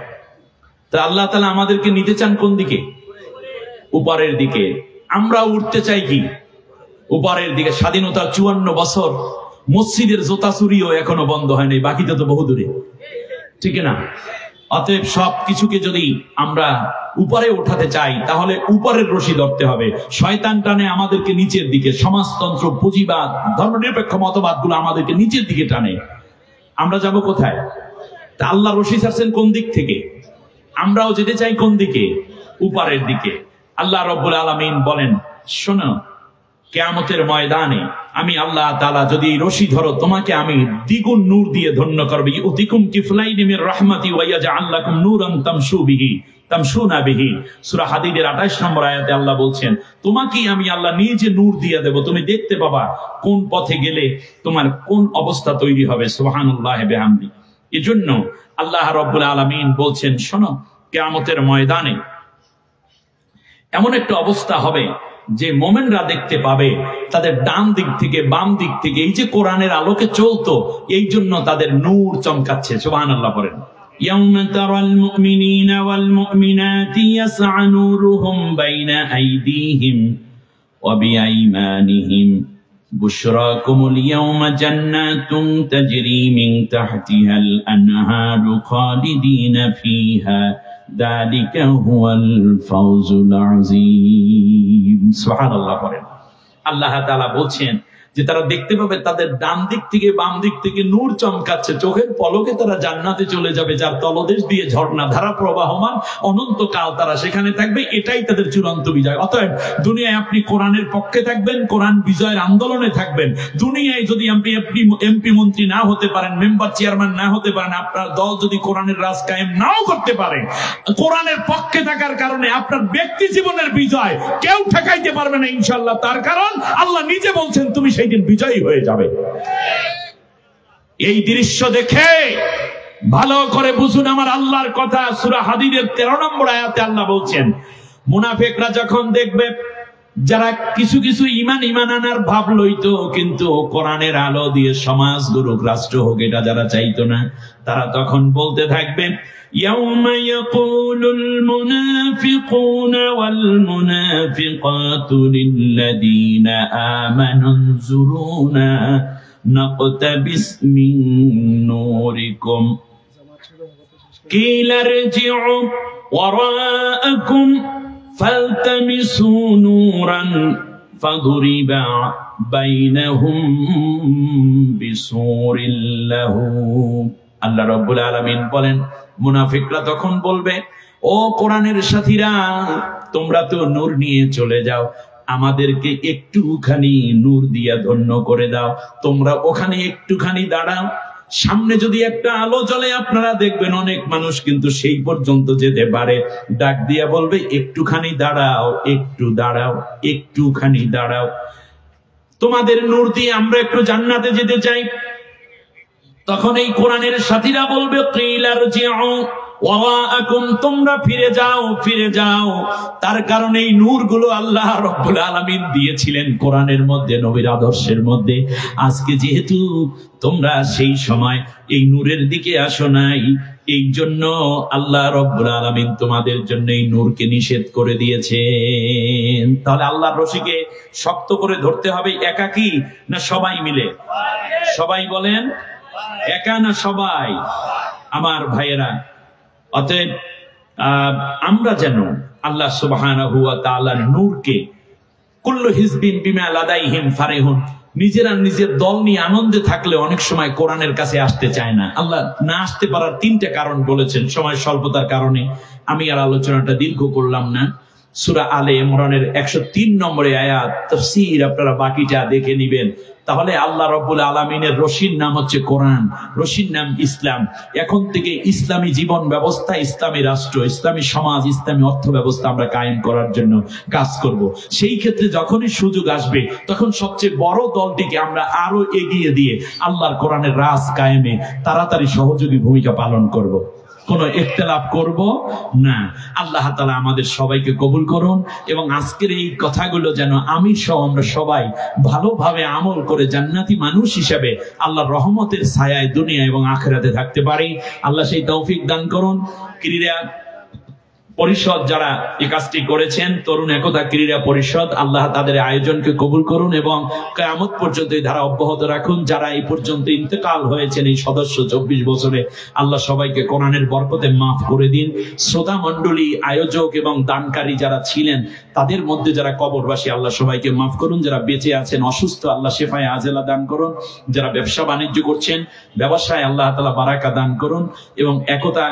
তা আল্লাহ তাআলা আমাদেরকে নিতে চান কোন দিকে? উপরের দিকে। আমরা উঠতে চাই কি? উপরের দিকে। স্বাধীনতার 54 বছর মসজিদের জোতা চুরিও এখনো বন্ধ হয়নি, বাকিতে তো বহু দূরে, ঠিক না? অতএব সব কিছুকে যদি আমরা উপরে উঠাতে চাই তাহলে উপরের রশি ধরতে হবে। শয়তান টানে আমাদেরকে নিচের দিকে, সমাজতন্ত্র, পুঁজিবাদ, ধর্মনিরপেক্ষ মতবাদগুলো আমাদেরকে নিচের দিকে টানে। আমরা যাব কোথায়? তা আল্লাহ রশি ছাড়ছেন কোন দিক থেকে? আমরাও যেতে চাই কোন দিকে? উপরের দিকে। আল্লাহ রাব্বুল আলামিন বলেন, শোনো, কিয়ামতের ময়দানে আমি আল্লাহ তাআলা যদি রশি ধরো তোমাকে আমি দ্বিগুণ নূর দিয়ে ধন্য করব। ইউতিকুম কিফলাইনি মির রাহমাতি ওয়া ইয়াজআল লাকুম নূরান তামশুনা বিহি। সূরা হাদীদের 28 নম্বর আয়াতে আল্লাহ বলছেন, তোমাকেই আমি আল্লাহ নিজে নূর দিয়ে দেব, তুমি দেখতে পাবা কোন পথে গেলে তোমার কোন অবস্থা তৈরি হবে। সুবহানাল্লাহি বিহামদি। এজন্য আল্লাহ রাব্বুল আলামিন বলছেন, শোনো, কিয়ামতের ময়দানে এমন একটা অবস্থা হবে যে মোমেনরা দেখতে পাবে তাদের ডান দিক থেকে বাম দিক থেকে এই যে কোরআনের আলোকে চলতো, এই জন্য তাদের নূর চমকাচ্ছে। সুবহানাল্লাহ পড়েন। ইয়াউমা তারাল মুমিনিনা ওয়াল মুমিনাতি ইয়াসআ নূরুহুম বাইনা আইদিহিম ওয়া বিআইমানিহিম বুশরাকুমুল ইয়াউমা জান্নাতুন তাজরি মিন তাহতিহাল আনহারু খালিদিনা ফিহা যালিকা হুয়াল ফাওজুল আযীম। সুবহানাল্লাহ পড়েন। আল্লাহ তাআলা বলছেন যে তারা দেখতে পাবে তাদের ডান দিক থেকে বাম দিক থেকে নূর চমকাচ্ছে, চোখের পলকে তারা জান্নাতে চলে যাবে, যার তলদেশ দিয়ে ঝর্ণা ধারা প্রবাহমান, অনন্তকাল তারা সেখানে থাকবে। এটাই তাদের চূড়ান্ত বিজয়। অতএব দুনিয়ায় আপনি কোরআনের পক্ষে থাকবেন, কোরআন বিজয়ের আন্দোলনে থাকবেন। দুনিয়ায় যদি আপনি এমপি মন্ত্রী না হতে পারেন, মেম্বার চেয়ারম্যান না হতে পারেন, আপনার দল যদি কোরআনের রাজ কায়েম নাও করতে পারে, কোরআনের পক্ষে থাকার কারণে আপনার ব্যক্তি জীবনের বিজয় কেউ ঠেকাইতে পারবে না ইনশাআল্লাহ। তার কারণ আল্লাহ নিজে বলছেন তুমি সেই দিন বিজয়ী হয়ে যাবে। এই দৃশ্য দেখে ভালো করে বুঝুন আমার আল্লাহর কথা। সূরা হাদীদের 13 নম্বর আয়াতে আল্লাহ বলছেন, মুনাফিকরা যখন দেখবে যারা কিছু কিছু ইমান আনার ভাব লইতো কিন্তু কোরআনের আলো দিয়ে সমাজ গড়ুক, রাষ্ট্র হোক, এটা যারা চাইতো না, তারা তখন বলতে থাকবে, ইয়াউমা ইয়াকুলুল মুনাফিকুনা ওয়াল মুনাফিকাতু লিল্লাযীনা আমানু নজুরুনা নাকতাবিস মিন নূরিকুম কিলা রজিউ ওয়ারাআকুম ফালতামিসু নূরান ফাদুরিবা বাইনাহুম বিসূরিন লাহু। আল্লাহ রাব্বুল আলামিন বলেন, মুনাফিকরা তখন বলবে, ও কোরআনের সাথীরা, তোমরা তো নূর নিয়ে চলে যাও, আমাদেরকে একটুখানি নূর দিয়া ধন্য করে দাও। তোমরা ওখানে একটুখানি দাঁড়াও, সামনে যদি একটা আলো জ্বলে আপনারা দেখবেন অনেক মানুষ কিন্তু সেই পর্যন্ত যেতে পারে। ডাক দিয়া বলবে, একটুখানি দাঁড়াও, একটু দাঁড়াও, একটুখানি দাঁড়াও, তোমাদের নূর দিয়ে আমরা একটু জান্নাতে যেতে চাই। তখন এই কোরআনের সাথীরা বলবে, কিলা রজিউ ওয়ারাআকুম, তোমরা ফিরে যাও, ফিরে যাও। তার কারণে এই নূরগুলো আল্লাহ রাব্বুল আলামিন দিয়েছিলেন কোরআনের মধ্যে, নবীর আদর্শের মধ্যে। আজকে যেহেতু তোমরা সেই সময় এই নূরের দিকে আসো নাই, এই জন্য আল্লাহ রাব্বুল আলামিন তোমাদের জন্য এই নূরকে নিষেধ করে দিয়েছেন। তাহলে আল্লাহর রশিকে শক্ত করে ধরতে হবে, একাকী না সবাই মিলে? সবাই বলেন, একা না সবাই? আমার ভাইয়েরা, অতএব আমরা যেন আল্লাহ সুবহানাহু ওয়া তাআলার নূরকে, কুল্লু হিজবিন বিমা লাদাইহিম ফারিহুন, নিজেরা নিজের দল নিয়ে আনন্দে থাকলে অনেক সময় কোরআনের কাছে আসতে চায় না। আল্লাহ না আসতে পারার 3টা কারণ বলেছেন, সময় স্বল্পতার কারণে আমি আর আলোচনাটা দীর্ঘ করলাম না। সূরা আলে ইমরানের 103 নম্বরে আয়াত, তাফসীর আপনারা বাকিটা দেখে নেবেন। তাহলে আল্লাহ রাব্বুল আলামিনের রশির নাম হচ্ছে কোরআন, রশির নাম ইসলাম। এখন থেকে ইসলামী জীবন ব্যবস্থা, ইসলামী রাষ্ট্র, ইসলামী সমাজ, ইসলামী অর্থ ব্যবস্থা আমরা কায়েম করার জন্য কাজ করব। সেই ক্ষেত্রে যখনই সুযোগ আসবে তখন সবচেয়ে বড় দলটিকে আমরা আরো এগিয়ে দিয়ে আল্লাহর কোরআনের রাজ কায়েমে তাড়াতাড়ি সহযোগী ভূমিকা পালন করব। কোনো ইখতিলাফ করব না। আল্লাহ তাআলা আমাদের সবাইকে কবুল করুন এবং আজকের এই কথাগুলো যেন আমি সহ আমরা সবাই ভালোভাবে আমল করে জান্নাতি মানুষ হিসেবে আল্লাহর রহমতের ছায়ায় দুনিয়া এবং আখিরাতে থাকতে পারি। আল্লাহ সেই তৌফিক দান করুন। ক্রীড়া পরিষদ যারা এই কাজটি করেছেন, তরুণ একতা ক্রীড়া পরিষদ, আল্লাহ তাদের আয়োজনকে কবুল করুন এবং কিয়ামত পর্যন্ত এই ধারা অব্যাহত রাখুন। যারা এই পর্যন্ত ইন্তেকাল হয়েছেন এই সদস্য 24 বছরে, আল্লাহ সবাইকে কোরআনের বরকতে মাফ করে দিন। শ্রোতা মণ্ডলী, আয়োজক এবং দানকারী যারা ছিলেন তাদের মধ্যে যারা কবরবাসী, আল্লাহ সবাইকে মাফ করুন। যারা বেঁচে আছেন অসুস্থ, আল্লাহ শেফায়ে আজেলা দান করুন। যারা ব্যবসা বাণিজ্য করছেন, ব্যবসায় আল্লাহ তাআলা বারাকা দান করুন এবং একতা